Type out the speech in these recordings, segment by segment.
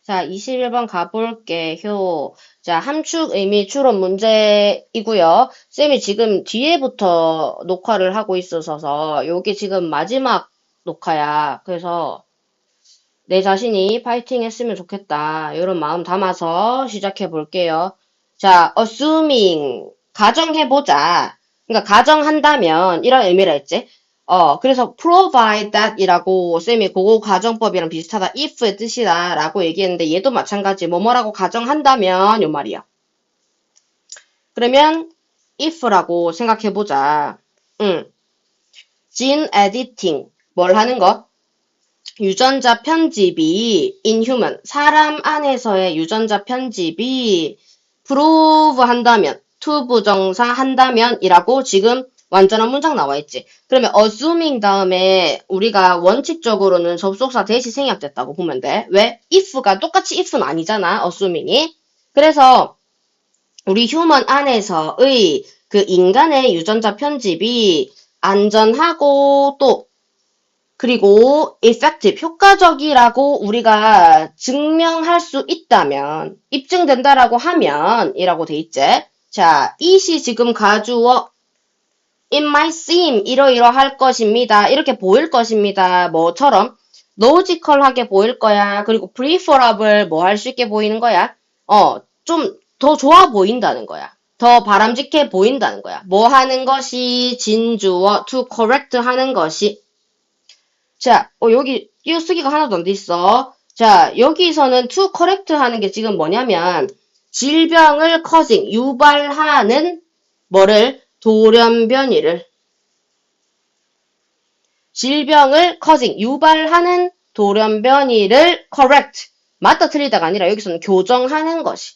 자, 21번 가볼게요. 자, 함축 의미 추론 문제이고요. 쌤이 지금 뒤에부터 녹화를 하고 있어서 요게 지금 마지막 녹화야. 그래서 내 자신이 파이팅 했으면 좋겠다. 이런 마음 담아서 시작해 볼게요. 자, assuming 가정해보자. 그러니까 가정한다면 이런 의미라 했지. 그래서 provide that 이라고 쌤이 그거 가정법이랑 비슷하다. if의 뜻이다 라고 얘기했는데 얘도 마찬가지. 뭐뭐라고 가정한다면 요 말이야. 그러면 if라고 생각해보자. gene editing 뭘 하는 거? 유전자 편집이 inhuman 사람 안에서의 유전자 편집이 prove 한다면 to 부정사 한다면 이라고 지금 완전한 문장 나와 있지. 그러면 assuming 다음에 우리가 원칙적으로는 접속사 대시 생략됐다고 보면 돼. 왜? if가 똑같이 if는 아니잖아. assuming이. 그래서 우리 휴먼 안에서의 그 인간의 유전자 편집이 안전하고 또 그리고 effective, 효과적이라고 우리가 증명할 수 있다면, 입증된다라고 하면 이라고 돼 있지. 자, it이 지금 가주어 it might seem 이러이러할 것입니다. 이렇게 보일 것입니다. 뭐처럼 logical하게 보일 거야. 그리고 preferable 뭐 할 수 있게 보이는 거야. 좀 더 좋아 보인다는 거야. 더 바람직해 보인다는 거야. 뭐 하는 것이 진주어 to correct 하는 것이 자, 여기 띄어쓰기가 하나도 안 돼 있어. 자, 여기서는 to correct 하는 게 지금 뭐냐면 질병을 causing, 유발하는 뭐를 돌연변이를 질병을 causing, 유발하는 돌연변이를 correct 맞다 틀리다가 아니라 여기서는 교정하는 것이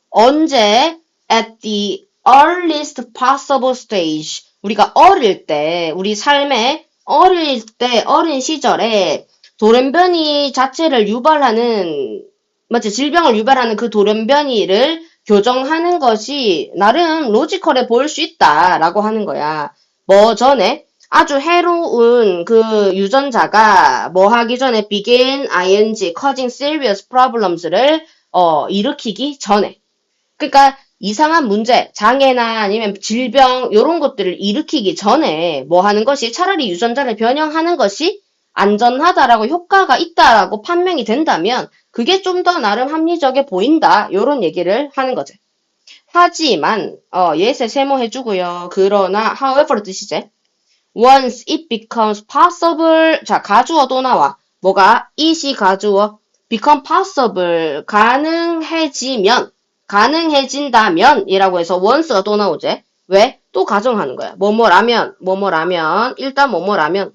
언제 at the earliest possible stage 우리가 어릴 때 우리 삶의 어릴 때 어린 시절에 돌연변이 자체를 유발하는 맞지 질병을 유발하는 그 돌연변이를 교정하는 것이 나름 로지컬해 보일 수 있다라고 하는 거야. 뭐 전에 아주 해로운 그 유전자가 뭐 하기 전에 begin ing causing serious problems를 일으키기 전에 그러니까 이상한 문제, 장애나 아니면 질병 이런 것들을 일으키기 전에 뭐 하는 것이 차라리 유전자를 변형하는 것이 안전하다라고 효과가 있다라고 판명이 된다면 그게 좀 더 나름 합리적에 보인다. 이런 얘기를 하는 거지. 하지만 예세 세모해주고요. 그러나 however 뜻이지. Once it becomes possible 자 가주어 또 나와. 뭐가? it이 가주어 become possible 가능해진다면 이라고 해서 once가 또 나오지. 왜? 또 가정하는 거야. 뭐뭐라면 일단 뭐뭐라면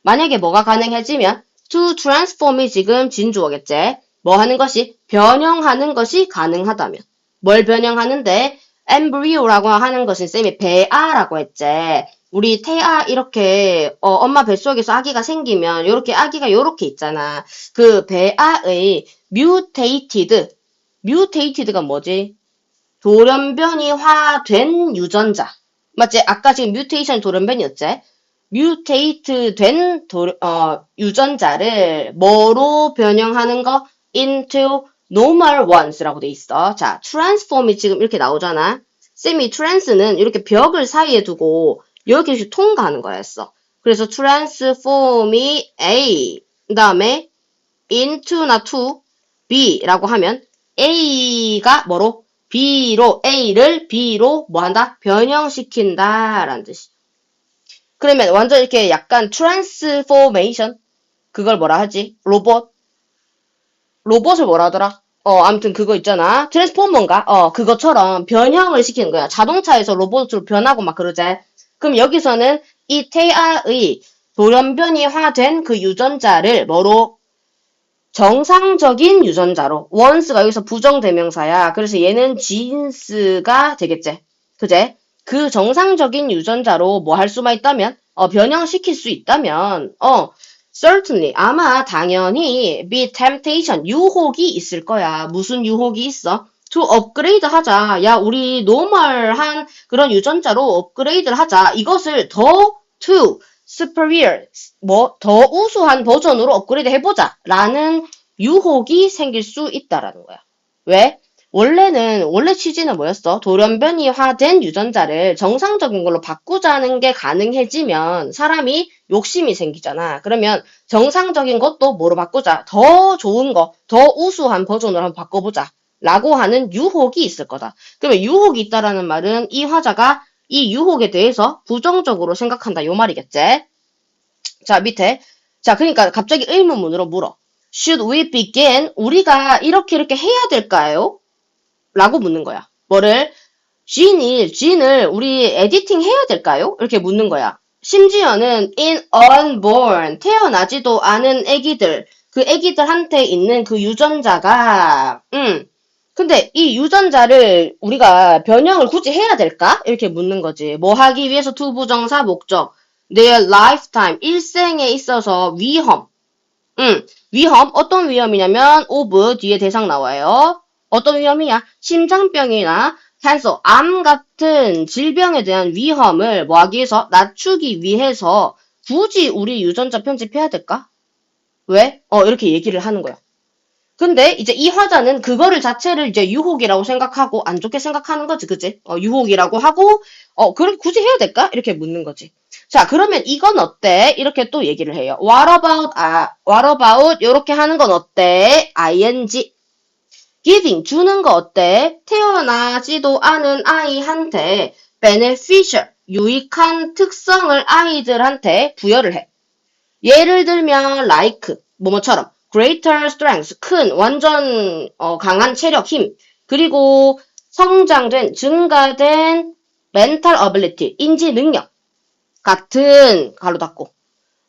만약에 뭐가 가능해지면 to transform이 지금 진주어겠지. 뭐 하는 것이 변형하는 것이 가능하다면 뭘 변형하는데 embryo라고 하는 것은 쌤이 배아라고 했지. 우리 태아 이렇게 엄마 뱃속에서 아기가 생기면 이렇게 아기가 요렇게 있잖아. 그 배아의 뮤테이티드가 뭐지? 돌연변이화된 유전자. 맞지? 아까 지금 뮤테이션 돌연변이었지? 뮤테이트 된 유전자를 뭐로 변형하는 거? into normal ones라고 돼 있어. 자, transform이 지금 이렇게 나오잖아. 쌤이 trans는 이렇게 벽을 사이에 두고 이렇게 통과하는 거였어. 그래서 transform이 A, 그 다음에 into나 to B라고 하면 A가 뭐로? A를 B로 뭐 한다? 변형시킨다 라는 뜻이. 그러면 완전 이렇게 약간 트랜스포메이션 그걸 뭐라 하지? 로봇을 뭐라 하더라? 아무튼 그거 있잖아. 트랜스포머인가? 그것처럼 변형을 시키는 거야. 자동차에서 로봇으로 변하고 막 그러지. 그럼 여기서는 이 태아의 돌연변이화된 그 유전자를 뭐로? 정상적인 유전자로. once가 여기서 부정대명사야. 그래서 얘는 지인스가 되겠지. 그제? 그 정상적인 유전자로 뭐 할 수만 있다면? 변형시킬 수 있다면, certainly, 아마 당연히 be temptation, 유혹이 있을 거야. 무슨 유혹이 있어? to upgrade 하자. 야, 우리 노멀한 그런 유전자로 업그레이드를 하자. 이것을 더 to superior, 더 우수한 버전으로 업그레이드 해보자. 라는 유혹이 생길 수 있다라는 거야. 왜? 원래 취지는 뭐였어? 돌연변이화된 유전자를 정상적인 걸로 바꾸자는 게 가능해지면 사람이 욕심이 생기잖아. 그러면 정상적인 것도 뭐로 바꾸자? 더 좋은 거, 더 우수한 버전으로 한번 바꿔보자. 라고 하는 유혹이 있을 거다. 그러면 유혹이 있다라는 말은 이 화자가 이 유혹에 대해서 부정적으로 생각한다. 요 말이겠지? 자, 밑에. 자, 그러니까 갑자기 의문문으로 물어. Should we begin? 우리가 이렇게 해야 될까요? 라고 묻는 거야. 뭐를? G를 우리 에디팅 해야 될까요? 이렇게 묻는 거야. 심지어는 in unborn, 태어나지도 않은 애기들, 그 애기들한테 있는 그 유전자가, 근데 이 유전자를 우리가 변형을 굳이 해야 될까? 이렇게 묻는 거지. 뭐 하기 위해서 투부정사 목적. their lifetime, 일생에 있어서 위험. 위험, 어떤 위험이냐면, of 뒤에 대상 나와요. 어떤 위험이야? 심장병이나 캔서, 암 같은 질병에 대한 위험을 뭐 하기 위해서? 낮추기 위해서 굳이 우리 유전자 편집해야 될까? 왜? 이렇게 얘기를 하는 거야. 근데 이제 이 화자는 그거를 자체를 이제 유혹이라고 생각하고 안 좋게 생각하는 거지, 그치? 유혹이라고 하고, 그렇게 굳이 해야 될까? 이렇게 묻는 거지. 자, 그러면 이건 어때? 이렇게 또 얘기를 해요. what about, 요렇게 하는 건 어때? ing. giving, 주는 거 어때? 태어나지도 않은 아이한테 beneficial, 유익한 특성을 아이들한테 부여를 해. 예를 들면 like, 뭐뭐처럼 greater strength, 큰, 완전 강한 체력, 힘, 그리고 성장된, 증가된 mental ability, 인지 능력 같은 가로 닫고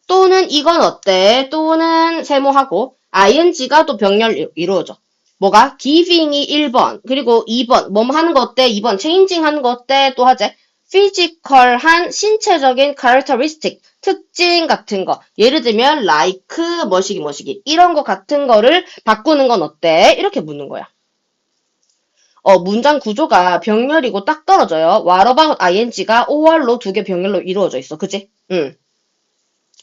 또는 이건 어때? 또는 세모하고 ing가 또 병렬 이루어져. 뭐가? giving이 1번, 그리고 2번, 뭐뭐 하는 거 어때? 2번, changing 하는 거 어때? 또 하재. physical한 신체적인 characteristic, 특징 같은 거. 예를 들면 like, 뭐시기 이런 거 같은 거를 바꾸는 건 어때? 이렇게 묻는 거야. 문장 구조가 병렬이고 딱 떨어져요. What about ing가 or로 두 개 병렬로 이루어져 있어. 그지?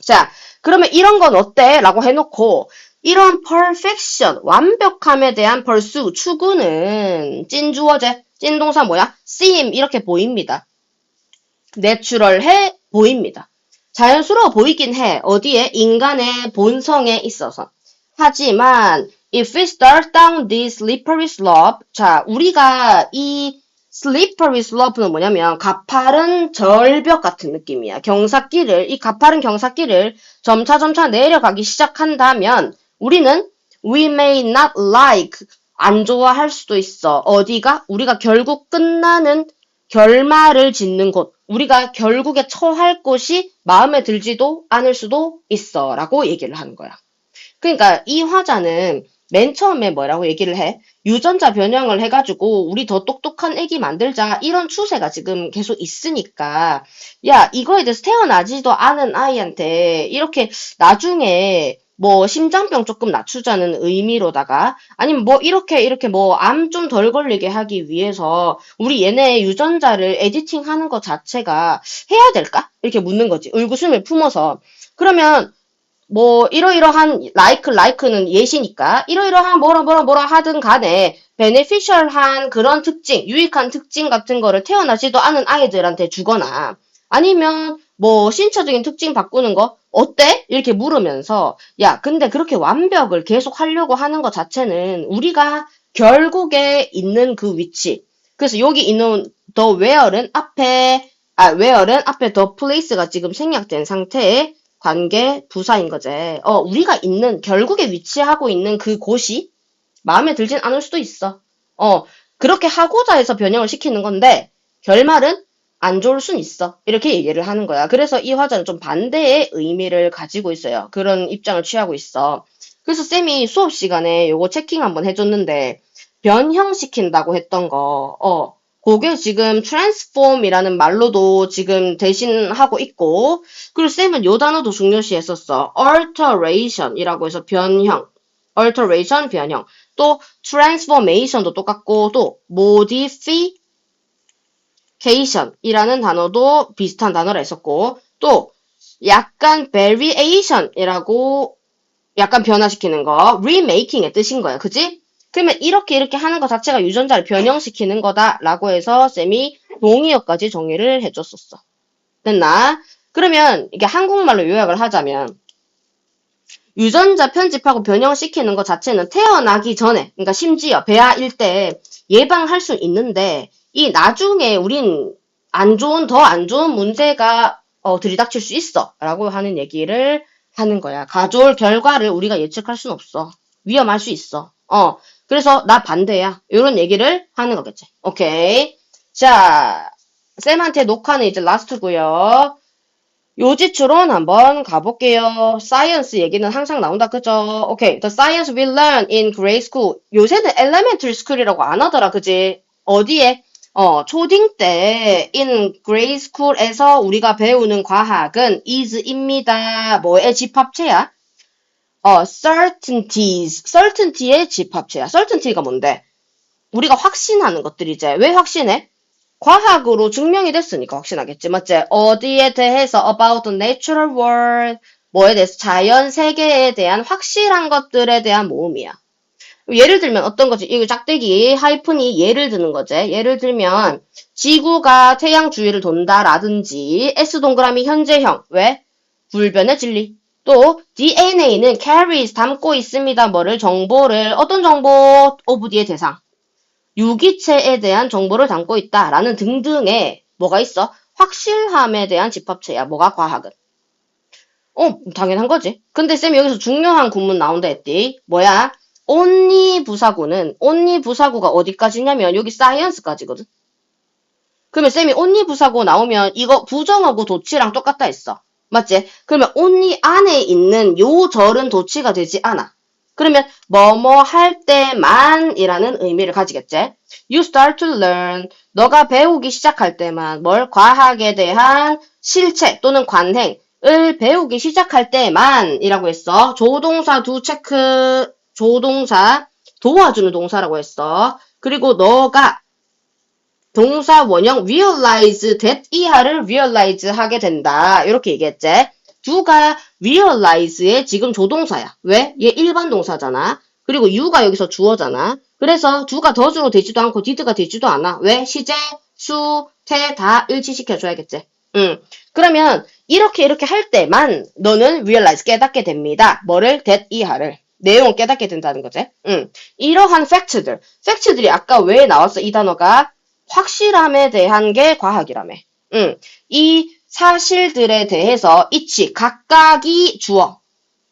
자, 그러면 이런 건 어때? 라고 해놓고 이런 perfection, 완벽함에 대한 pursue, 추구는 찐주어제, 찐동사 뭐야? seem 이렇게 보입니다. 내추럴해 보입니다. 자연스러워 보이긴 해. 어디에? 인간의 본성에 있어서. 하지만 if we start down this slippery slope, 자, 우리가 이 slippery slope는 뭐냐면 가파른 절벽 같은 느낌이야. 이 가파른 경사길을 점차 내려가기 시작한다면 우리는 we may not like, 안 좋아할 수도 있어. 어디가? 우리가 결국 끝나는 결말을 짓는 곳, 우리가 결국에 처할 곳이 마음에 들지도 않을 수도 있어 라고 얘기를 하는 거야. 그러니까 이 화자는 맨 처음에 뭐라고 얘기를 해? 유전자 변형을 해가지고 우리 더 똑똑한 애기 만들자 이런 추세가 지금 계속 있으니까 야, 이거에 대해서 태어나지도 않은 아이한테 이렇게 나중에 뭐 심장병 조금 낮추자는 의미로다가 아니면 뭐 이렇게 뭐 암 좀 덜 걸리게 하기 위해서 우리 얘네 유전자를 에디팅하는 것 자체가 해야 될까? 이렇게 묻는 거지. 의구심을 품어서. 그러면 뭐 이러이러한 like는 예시니까 이러이러한 뭐라 하든 간에 beneficial한 그런 특징, 유익한 특징 같은 거를 태어나지도 않은 아이들한테 주거나 아니면 뭐 신체적인 특징 바꾸는 거 어때? 이렇게 물으면서 야, 근데 그렇게 완벽을 계속 하려고 하는 것 자체는 우리가 결국에 있는 그 위치. 그래서 여기 있는 the where은 앞에 the place가 지금 생략된 상태에 관계 부사인 거지. 우리가 결국에 위치하고 있는 그 곳이 마음에 들진 않을 수도 있어. 그렇게 하고자 해서 변형을 시키는 건데, 결말은 안 좋을 순 있어. 이렇게 얘기를 하는 거야. 그래서 이 화자는 좀 반대의 의미를 가지고 있어요. 그런 입장을 취하고 있어. 그래서 쌤이 수업 시간에 요거 체킹 한번 해줬는데, 변형시킨다고 했던 거, 그게 지금 transform이라는 말로도 지금 대신하고 있고, 그리고 쌤은 요 단어도 중요시 했었어. alteration이라고 해서 변형. alteration, 변형. 또 transformation도 똑같고, 또 modification이라는 단어도 비슷한 단어라 했었고, 또 약간 variation이라고 약간 변화시키는 거. remaking의 뜻인 거야. 그지? 그러면 이렇게 하는 것 자체가 유전자를 변형시키는 거다라고 해서 쌤이 동의어까지 정의를 해줬었어. 됐나? 그러면 이게 한국말로 요약을 하자면 유전자 편집하고 변형시키는 것 자체는 태어나기 전에, 그러니까 심지어 배아일 때 예방할 수 있는데 이 나중에 우린 더 안 좋은 문제가 들이닥칠 수 있어 라고 하는 얘기를 하는 거야. 가져올 결과를 우리가 예측할 수는 없어. 위험할 수 있어. 그래서 나 반대야. 이런 얘기를 하는 거겠지. 오케이. 자, 쌤한테 녹화는 이제 라스트고요. 요지추론 한번 가볼게요. 사이언스 얘기는 항상 나온다, 그죠? 오케이. The science we learn in grade school. 요새는 elementary school이라고 안 하더라, 그지? 어디에? 초딩 때 in grade school에서 우리가 배우는 과학은 is입니다. 뭐의 집합체야? certainties. certainty의 집합체야. certainty가 뭔데? 우리가 확신하는 것들이지. 왜 확신해? 과학으로 증명이 됐으니까 확신하겠지, 맞지? 어디에 대해서 about the natural world, 뭐에 대해서 자연 세계에 대한 확실한 것들에 대한 모음이야. 예를 들면 어떤 거지? 이거 짝대기 하이픈이 예를 드는 거지. 예를 들면 지구가 태양 주위를 돈다라든지 S 동그라미 현재형. 왜? 불변의 진리. 또 DNA는 carries 담고 있습니다. 뭐를 정보를 어떤 정보? 오브디의 대상. 유기체에 대한 정보를 담고 있다라는 등등의 뭐가 있어? 확실함에 대한 집합체야. 뭐가 과학은. 당연한 거지. 근데 쌤이 여기서 중요한 구문 나온다 했디. 뭐야? 온리부사구가 어디까지냐면 여기 사이언스까지거든. 그러면 쌤이 온리부사구 나오면 이거 부정하고 도치랑 똑같다 했어. 맞지? 그러면 온리 안에 있는 요 절은 도치가 되지 않아. 그러면 뭐뭐 할 때만이라는 의미를 가지겠지. You start to learn. 너가 배우기 시작할 때만 뭘 과학에 대한 실체 또는 관행을 배우기 시작할 때만이라고 했어. 조동사 do 체크 조동사 도와주는 동사라고 했어. 그리고 너가 동사 원형 realize that 이하를 realize 하게 된다. 이렇게 얘기했지. do가 realize의 지금 조동사야. 왜? 얘 일반 동사잖아. 그리고 you가 여기서 주어잖아. 그래서 do가 does로 되지도 않고 did가 되지도 않아. 왜? 시제, 수, 태 다 일치시켜줘야겠지. 그러면 이렇게 할 때만 너는 realize 깨닫게 됩니다. 뭐를? that 이하를. 내용을 깨닫게 된다는 거지. 이러한 팩트들이 아까 왜 나왔어? 이 단어가 확실함에 대한 게 과학이라며. 이 사실들에 대해서 각각이 주어.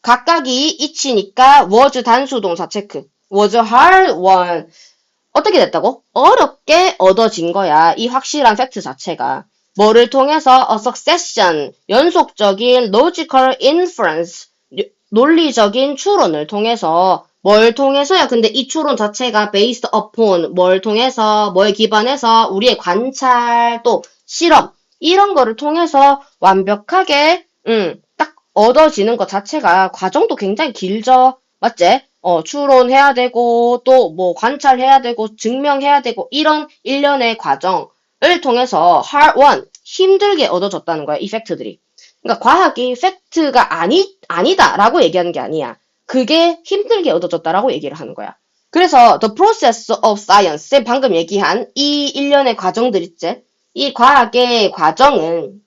각각이 이치니까 was 단수동사 체크. was hard won. 어떻게 됐다고? 어렵게 얻어진 거야. 이 확실한 팩트 자체가. 뭐를 통해서? a succession. 연속적인 logical inference. 논리적인 추론을 통해서 뭘 통해서야? 근데 이 추론 자체가 based upon 뭘 통해서 뭐에 기반해서 우리의 관찰 또 실험 이런 거를 통해서 완벽하게 딱 얻어지는 것 자체가 과정도 굉장히 길죠. 맞지? 추론해야 되고 또 뭐 관찰해야 되고 증명해야 되고 이런 일련의 과정을 통해서 hard won 힘들게 얻어졌다는 거야. 이 팩트들이. 그러니까 과학이 팩트가 아니다라고 얘기하는 게 아니야. 그게 힘들게 얻어졌다라고 얘기를 하는 거야. 그래서 the process of science, 쌤 방금 얘기한 이 일련의 과정들 있지? 이 과학의 과정은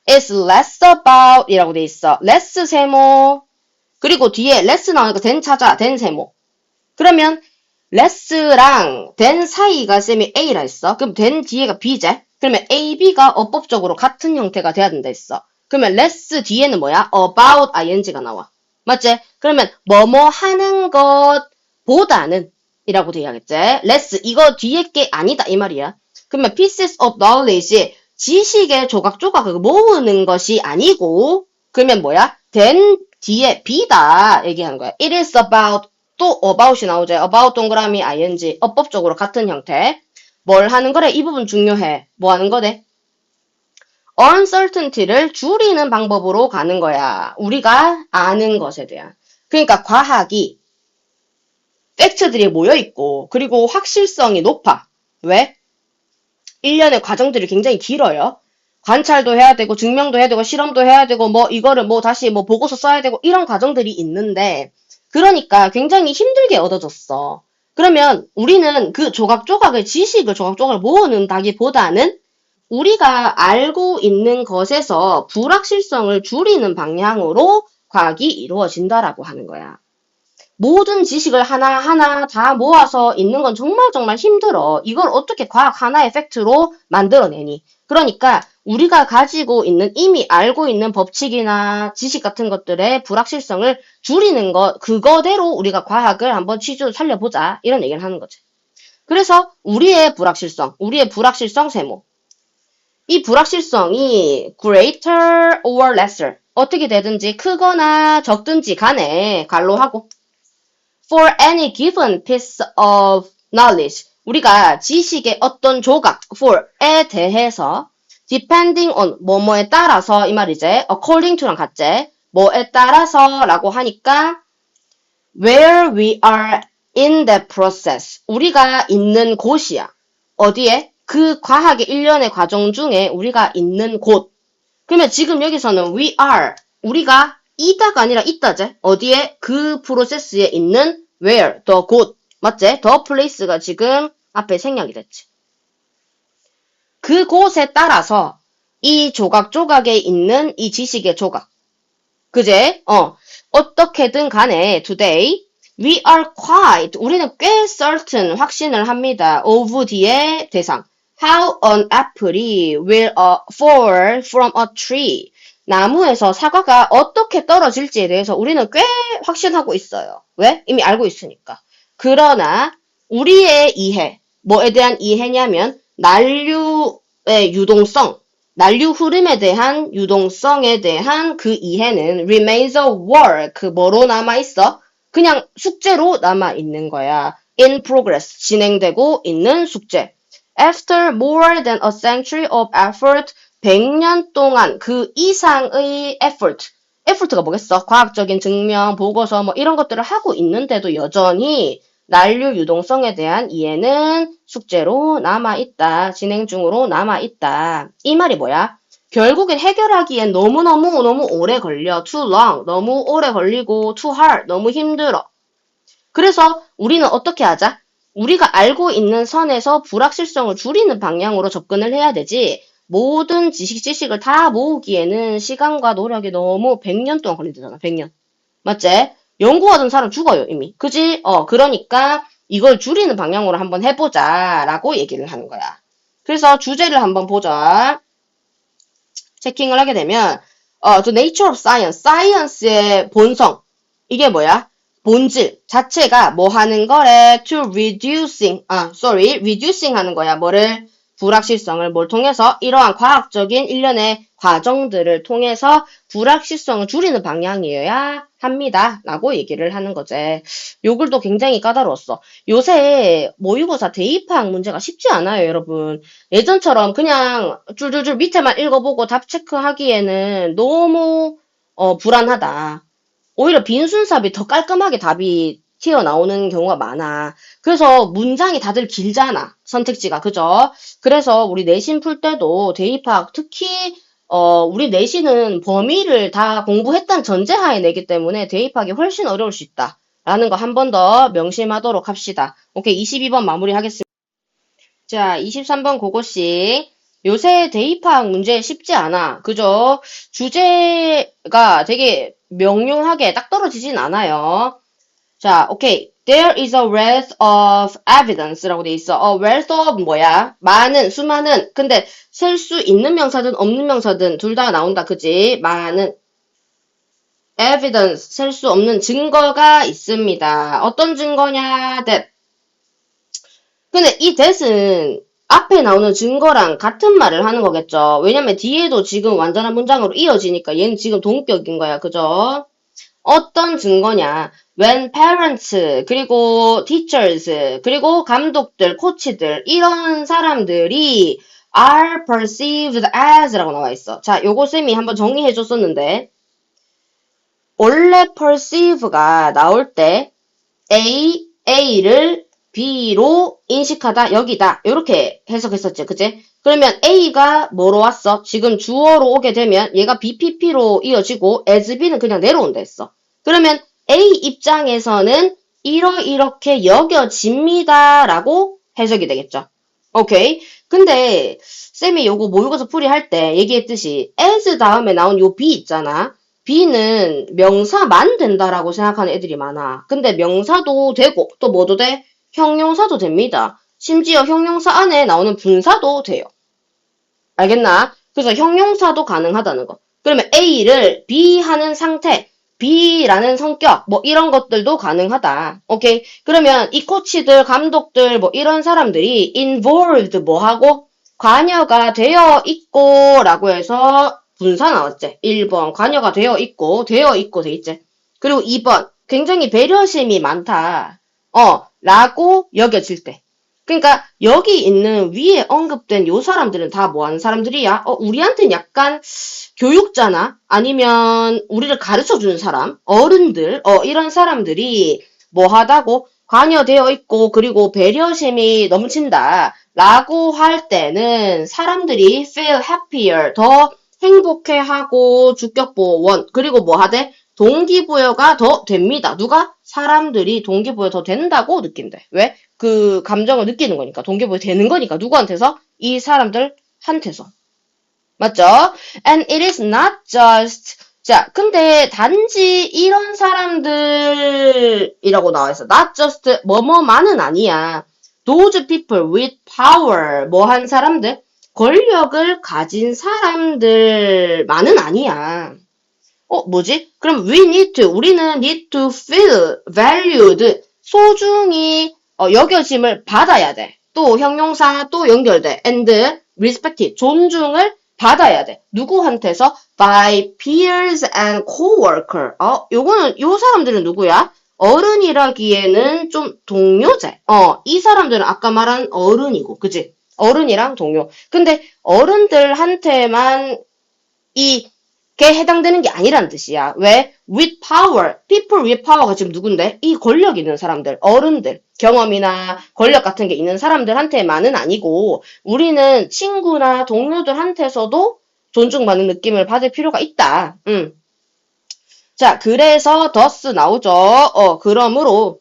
is less about 이라고 돼 있어. less 세모 그리고 뒤에 less 나오니까 then 찾아. then 세모. 그러면 less랑 then 사이가 쌤이 A라 했어. 그럼 then 뒤에가 B제? 그러면 A, B가 어법적으로 같은 형태가 돼야 된다 했어. 그러면 less 뒤에는 뭐야? about ing가 나와. 맞지? 그러면 뭐뭐 하는 것보다는 이라고 돼야겠지? less 이거 뒤에 게 아니다 이 말이야. 그러면 pieces of knowledge 지식의 조각조각을 모으는 것이 아니고 그러면 뭐야? then 뒤에 B다 얘기하는 거야. It is about 또 about이 나오죠. about 동그라미 ing 어법적으로 같은 형태. 뭘 하는 거래? 이 부분 중요해. 뭐 하는 거래? uncertainty를 줄이는 방법으로 가는 거야. 우리가 아는 것에 대한. 그러니까 과학이 팩트들이 모여있고 그리고 확실성이 높아. 왜? 일련의 과정들이 굉장히 길어요. 관찰도 해야 되고, 증명도 해야 되고, 실험도 해야 되고, 뭐, 이거를 뭐, 다시 뭐, 보고서 써야 되고, 이런 과정들이 있는데, 그러니까 굉장히 힘들게 얻어졌어. 그러면 우리는 그 조각조각의 지식을 조각조각을 모으는다기보다는 우리가 알고 있는 것에서 불확실성을 줄이는 방향으로 과학이 이루어진다라고 하는 거야. 모든 지식을 하나하나 다 모아서 있는 건 정말 정말 힘들어. 이걸 어떻게 과학 하나의 팩트로 만들어내니? 그러니까 우리가 가지고 있는 이미 알고 있는 법칙이나 지식 같은 것들의 불확실성을 줄이는 것, 그거대로 우리가 과학을 한번 취조 살려보자. 이런 얘기를 하는 거지. 그래서 우리의 불확실성 세모. 이 불확실성이 greater or lesser. 어떻게 되든지 크거나 적든지 간에 관로하고 for any given piece of knowledge. 우리가 지식의 어떤 조각, for에 대해서 depending on 뭐뭐에 따라서 이 말이지. according to랑 같지. 뭐에 따라서라고 하니까 where we are in that process. 우리가 있는 곳이야. 어디에? 그 과학의 일련의 과정 중에 우리가 있는 곳. 그러면 지금 여기서는 we are, 우리가 이다가 아니라 있다제. 어디에? 그 프로세스에 있는 where, the 곳. 맞지? the place가 지금 앞에 생략이 됐지. 그 곳에 따라서 이 조각조각에 있는 이 지식의 조각. 그제? 어떻게든 간에 today we are quite, 우리는 꽤 certain, 확신을 합니다. of 뒤의 대상. How an apple이 will fall from a tree. 나무에서 사과가 어떻게 떨어질지에 대해서 우리는 꽤 확신하고 있어요. 왜? 이미 알고 있으니까. 그러나 우리의 이해, 뭐에 대한 이해냐면 난류의 유동성, 난류 흐름에 대한 유동성에 대한 그 이해는 remains a work, 뭐로 남아있어? 그냥 숙제로 남아있는 거야. in progress, 진행되고 있는 숙제. After more than a century of effort, 100년 동안 그 이상의 effort가 뭐겠어? 과학적인 증명, 보고서 뭐 이런 것들을 하고 있는데도 여전히 난류 유동성에 대한 이해는 숙제로 남아있다. 진행 중으로 남아있다. 이 말이 뭐야? 결국엔 해결하기엔 너무 오래 걸려. too long. 너무 오래 걸리고 too hard. 너무 힘들어. 그래서 우리는 어떻게 하자? 우리가 알고 있는 선에서 불확실성을 줄이는 방향으로 접근을 해야 되지. 모든 지식을 다 모으기에는 시간과 노력이 너무 100년 동안 걸린다잖아. 100년. 맞지? 연구하던 사람 죽어요, 이미. 그지? 그러니까 이걸 줄이는 방향으로 한번 해보자 라고 얘기를 하는 거야. 그래서 주제를 한번 보자. 체킹을 하게 되면 the nature of science, science의 본성. 이게 뭐야? 본질 자체가 뭐 하는 거래? reducing 하는 거야. 뭐를? 불확실성을 뭘 통해서? 이러한 과학적인 일련의 과정들을 통해서 불확실성을 줄이는 방향이어야 합니다. 라고 얘기를 하는 거지. 요글도 굉장히 까다로웠어. 요새 모의고사 대입학 문제가 쉽지 않아요, 여러분. 예전처럼 그냥 줄줄줄 밑에만 읽어보고 답 체크하기에는 너무 불안하다. 오히려 빈순삽이 더 깔끔하게 답이 튀어나오는 경우가 많아. 그래서 문장이 다들 길잖아. 선택지가. 그죠? 그래서 우리 내신 풀 때도 대입학 특히 우리 내신은 범위를 다 공부했다는 전제하에 내기 때문에 대입하기 훨씬 어려울 수 있다. 라는 거 한 번 더 명심하도록 합시다. 오케이, 22번 마무리하겠습니다. 자, 23번 고고씨. 요새 대입학 문제 쉽지 않아. 그죠? 주제가 되게 명료하게 딱 떨어지진 않아요. 자, 오케이. There is a wealth of evidence라고 돼 있어. wealth of 뭐야? 많은, 수많은. 근데 셀 수 있는 명사든 없는 명사든 둘 다 나온다. 그지? 많은. evidence, 셀 수 없는 증거가 있습니다. 어떤 증거냐? that. 근데 이 that은 앞에 나오는 증거랑 같은 말을 하는 거겠죠. 왜냐면 뒤에도 지금 완전한 문장으로 이어지니까 얘는 지금 동격인 거야. 그죠? 어떤 증거냐? When parents, 그리고 teachers, 그리고 감독들, 코치들, 이런 사람들이 are perceived as라고 나와 있어. 자, 요거 쌤이 한번 정리해 줬었는데, 원래 perceive가 나올 때 A를 B로 인식하다, 여기다. 이렇게 해석했었지. 그치? 그러면 A가 뭐로 왔어? 지금 주어로 오게 되면 얘가 BPP로 이어지고 as B는 그냥 내려온다 했어. 그러면 A 입장에서는 이렇게 여겨집니다라고 해석이 되겠죠. 오케이. 근데 쌤이 요거 모의고사 풀이할 때 얘기했듯이 as 다음에 나온 요 be 있잖아. be는 명사만 된다라고 생각하는 애들이 많아. 근데 명사도 되고 또 뭐도 돼? 형용사도 됩니다. 심지어 형용사 안에 나오는 분사도 돼요. 알겠나? 그래서 형용사도 가능하다는 거. 그러면 A를 B 하는 상태, B라는 성격, 뭐 이런 것들도 가능하다. 오케이? 그러면 이 코치들, 감독들, 뭐 이런 사람들이 involved 뭐 하고 관여가 되어 있고 라고 해서 분사 나왔지. 1번 관여가 되어 있고 돼 있지. 그리고 2번 굉장히 배려심이 많다. 라고 여겨질 때. 그러니까 여기 있는 위에 언급된 요 사람들은 다 뭐 하는 사람들이야? 우리한테는 약간 교육자나 아니면 우리를 가르쳐 주는 사람, 어른들, 이런 사람들이 뭐 하다고 관여되어 있고 그리고 배려심이 넘친다 라고 할 때는 사람들이 feel happier, 더 행복해하고 주격보호 원, 그리고 뭐 하대? 동기부여가 더 됩니다. 누가? 사람들이 동기부여 더 된다고 느낀대. 왜? 그 감정을 느끼는 거니까. 동기부여 되는 거니까. 누구한테서? 이 사람들한테서. 맞죠? And it is not just. 자, 근데 단지 이런 사람들이라고 나와 있어. Not just 뭐뭐만은 아니야. Those people with power. 뭐 한 사람들? 권력을 가진 사람들만은 아니야. 뭐지? 그럼 우리는 need to feel valued, 소중히 여겨짐을 받아야 돼. 또 형용사 또 연결돼. and respected, 존중을 받아야 돼. 누구한테서? by peers and coworker. 요 사람들은 누구야? 어른이라기에는 좀 동료제. 이 사람들은 아까 말한 어른이고, 그치? 어른이랑 동료. 근데 어른들한테만 이게 해당되는 게 아니란 뜻이야. 왜? with power, people with power가 지금 누군데? 이 권력 있는 사람들, 어른들, 경험이나 권력 같은 게 있는 사람들한테만은 아니고 우리는 친구나 동료들한테서도 존중받는 느낌을 받을 필요가 있다. 자, 그래서 thus 나오죠. 그러므로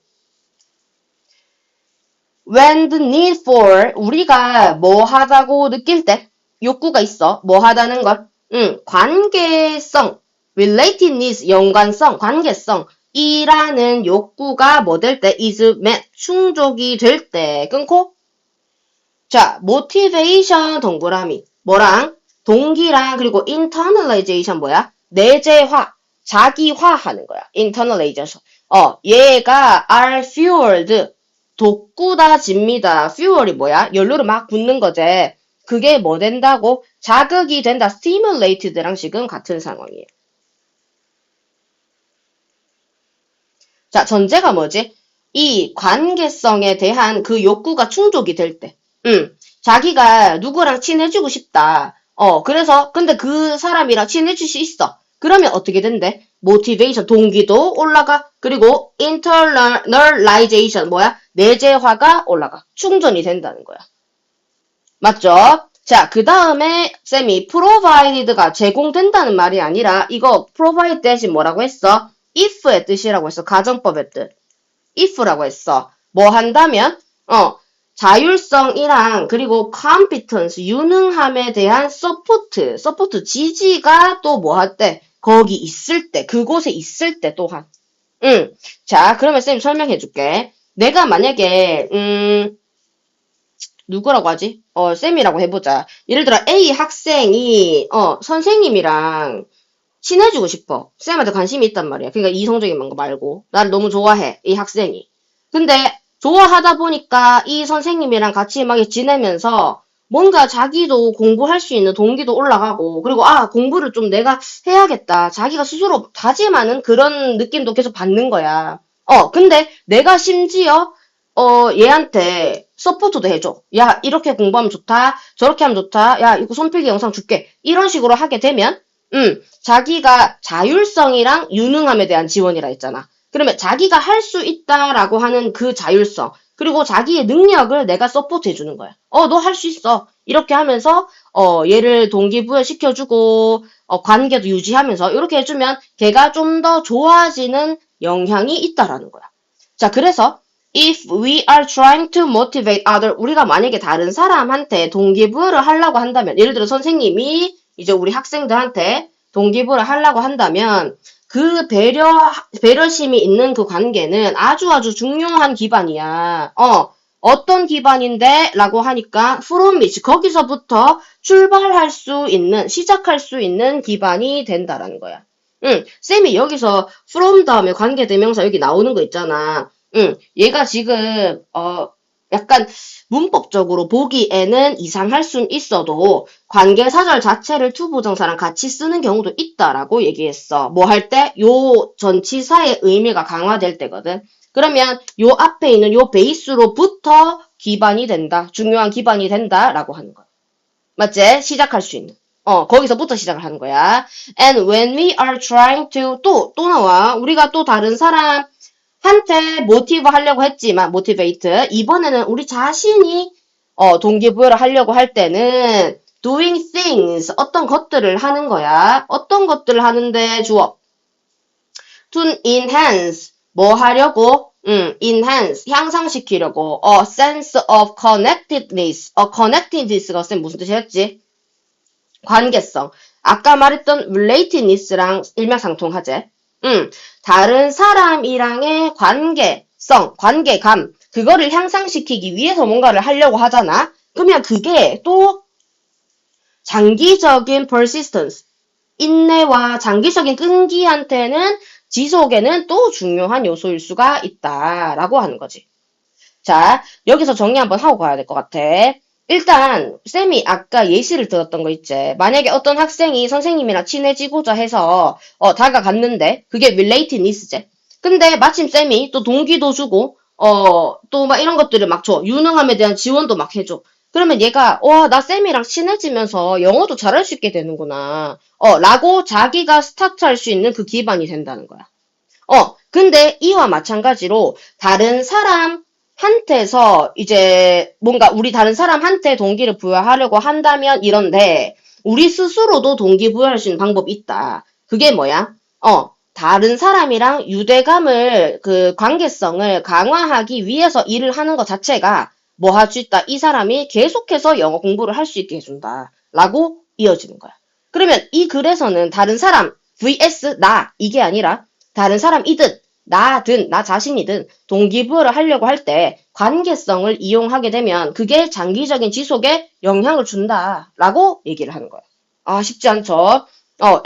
when the need for, 우리가 뭐 하다고 느낄 때 욕구가 있어. 뭐 하다는 걸. 관계성, relatedness, 연관성, 관계성 이라는 욕구가 뭐 될 때 is met, 충족이 될 때 끊고. 자, motivation 동그라미 뭐랑? 동기랑 그리고 internalization 뭐야? 내재화, 자기화하는 거야. internalization. 얘가 are fueled, 돋구다집니다. fuel이 뭐야? 연료를 막 붓는 거지. 그게 뭐 된다고? 자극이 된다. stimulated랑 지금 같은 상황이에요. 자, 전제가 뭐지? 이 관계성에 대한 그 욕구가 충족이 될 때. 자기가 누구랑 친해지고 싶다. 그래서 근데 그 사람이랑 친해질 수 있어. 그러면 어떻게 된대? motivation, 동기도 올라가. 그리고 internalization, 뭐야? 내재화가 올라가. 충전이 된다는 거야. 맞죠? 자, 그 다음에 쌤이 provided가 제공된다는 말이 아니라 이거 provide 대신 뭐라고 했어? if의 뜻이라고 했어. 가정법의 뜻. if라고 했어. 뭐 한다면? 자율성이랑 그리고 competence, 유능함에 대한 support 지지가 또 뭐 할 때? 거기 있을 때, 그곳에 있을 때 또한. 자, 그러면 쌤 설명해 줄게. 내가 만약에 누구라고 하지? 쌤이라고 해보자. 예를 들어 A 학생이 선생님이랑 친해지고 싶어. 쌤한테 관심이 있단 말이야. 그러니까 이성적인 거 말고 나를 너무 좋아해. 이 학생이. 근데 좋아하다 보니까 이 선생님이랑 같이 막 지내면서 뭔가 자기도 공부할 수 있는 동기도 올라가고 그리고 공부를 좀 내가 해야겠다. 자기가 스스로 다짐하는 그런 느낌도 계속 받는 거야. 근데 내가 심지어 얘한테 서포트도 해줘. 야, 이렇게 공부하면 좋다. 저렇게 하면 좋다. 야, 이거 손필기 영상 줄게. 이런 식으로 하게 되면, 자기가 자율성이랑 유능함에 대한 지원이라 했잖아. 그러면 자기가 할 수 있다라고 하는 그 자율성, 그리고 자기의 능력을 내가 서포트 해주는 거야. 너 할 수 있어. 이렇게 하면서 얘를 동기부여 시켜주고 관계도 유지하면서 이렇게 해주면 걔가 좀 더 좋아지는 영향이 있다라는 거야. 자, 그래서 if we are trying to motivate other, 우리가 만약에 다른 사람한테 동기부여를 하려고 한다면, 예를 들어 선생님이 이제 우리 학생들한테 동기부여를 하려고 한다면 그 배려심이 있는 그 관계는 아주 중요한 기반이야. 어떤 기반인데? 라고 하니까 from which, 거기서부터 출발할 수 있는, 시작할 수 있는 기반이 된다라는 거야. 쌤이 여기서 from 다음에 관계대명사 여기 나오는 거 있잖아. 얘가 지금, 약간 문법적으로 보기에는 이상할 순 있어도 관계사절 자체를 투부정사랑 같이 쓰는 경우도 있다라고 얘기했어. 뭐 할 때? 요 전치사의 의미가 강화될 때거든. 그러면 요 앞에 있는 요 베이스로부터 기반이 된다. 중요한 기반이 된다라고 하는 거야. 맞지? 시작할 수 있는. 거기서부터 시작을 하는 거야. And when we are trying to, 또 나와. 우리가 또 다른 사람한테 모티브 하려고 했지만, motivate. 이번에는 우리 자신이, 동기부여를 하려고 할 때는, doing things, 어떤 것들을 하는 거야. 어떤 것들을 하는데, 주어. to enhance, 뭐 하려고? enhance, 향상시키려고. sense of connectedness. connectedness가 쌤 무슨 뜻이었지? 관계성. 아까 말했던 relatedness랑 일맥상통하지. 다른 사람이랑의 관계성, 관계감, 그거를 향상시키기 위해서 뭔가를 하려고 하잖아. 그러면 그게 또 장기적인 persistence, 인내와 장기적인 끈기한테는 지속에는 또 중요한 요소일 수가 있다라고 하는 거지. 자, 여기서 정리 한번 하고 가야 될 것 같아. 일단 쌤이 아까 예시를 들었던 거 있지. 만약에 어떤 학생이 선생님이랑 친해지고자 해서 다가갔는데 그게 relatedness지. 근데 마침 쌤이 또 동기도 주고 또 막 이런 것들을 막 줘. 유능함에 대한 지원도 막 해줘. 그러면 얘가 와, 나 쌤이랑 친해지면서 영어도 잘할 수 있게 되는구나. 라고 자기가 스타트할 수 있는 그 기반이 된다는 거야. 근데 이와 마찬가지로 다른 사람한테서 이제 뭔가 우리 다른 사람한테 동기를 부여하려고 한다면 이런데 우리 스스로도 동기부여할 수 있는 방법이 있다. 그게 뭐야? 다른 사람이랑 유대감을 그 관계성을 강화하기 위해서 일을 하는 것 자체가 뭐 할 수 있다. 이 사람이 계속해서 영어 공부를 할 수 있게 해준다. 라고 이어지는 거야. 그러면 이 글에서는 다른 사람 vs 나 이게 아니라 다른 사람이든 나든 나 자신이든 동기부여를 하려고 할 때 관계성을 이용하게 되면 그게 장기적인 지속에 영향을 준다라고 얘기를 하는 거야. 아, 쉽지 않죠?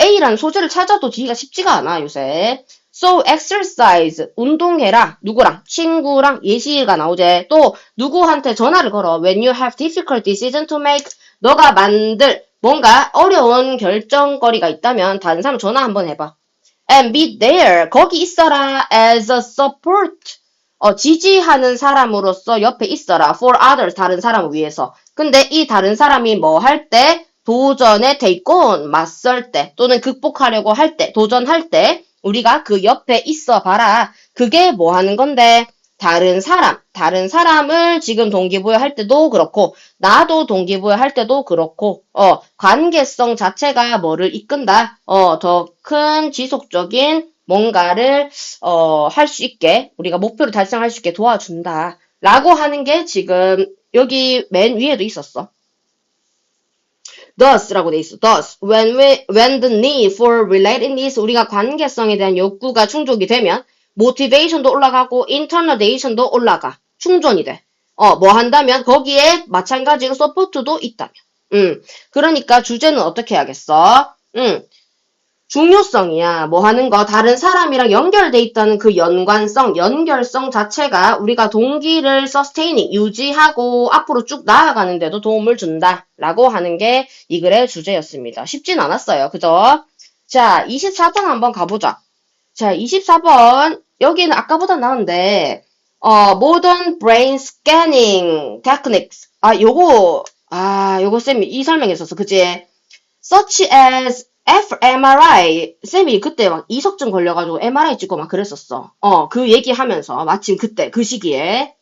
A라는 소재를 찾아도 D가 쉽지가 않아, 요새. So exercise, 운동해라. 누구랑? 친구랑 예시가 나오제. 또 누구한테 전화를 걸어. When you have difficult decision to make, 너가 만들 뭔가 어려운 결정거리가 있다면 다른 사람 전화 한번 해봐. And be there, 거기 있어라. As a support, 지지하는 사람으로서 옆에 있어라. For others, 다른 사람을 위해서. 근데 이 다른 사람이 뭐 할 때? 도전에 take on, 맞설 때, 또는 극복하려고 할 때, 도전할 때, 우리가 그 옆에 있어 봐라. 그게 뭐 하는 건데? 다른 사람을 지금 동기부여 할 때도 그렇고, 나도 동기부여 할 때도 그렇고, 관계성 자체가 뭐를 이끈다? 더 큰 지속적인 뭔가를, 할 수 있게, 우리가 목표를 달성할 수 있게 도와준다. 라고 하는 게 지금 여기 맨 위에도 있었어. thus라고 돼 있어. thus, when the need for relatedness, 우리가 관계성에 대한 욕구가 충족이 되면 motivation도 올라가고 internalization도 올라가. 충전이 돼. 뭐 한다면 거기에 마찬가지로 support도 있다면. 그러니까 주제는 어떻게 해야겠어? 중요성이야. 뭐 하는 거, 다른 사람이랑 연결돼 있다는 그 연관성, 연결성 자체가 우리가 동기를 sustaining, 유지하고 앞으로 쭉 나아가는데도 도움을 준다. 라고 하는 게 이 글의 주제였습니다. 쉽진 않았어요. 그죠? 자, 24번 한번 가보자. 자, 24번. 여기는 아까보다 나은데, modern brain scanning techniques. 요거 쌤이 이 설명했었어. 그치? Such as fMRI. 쌤이 그때 막 이석증 걸려가지고 MRI 찍고 막 그랬었어. 그 얘기하면서 마침 그때 그 시기에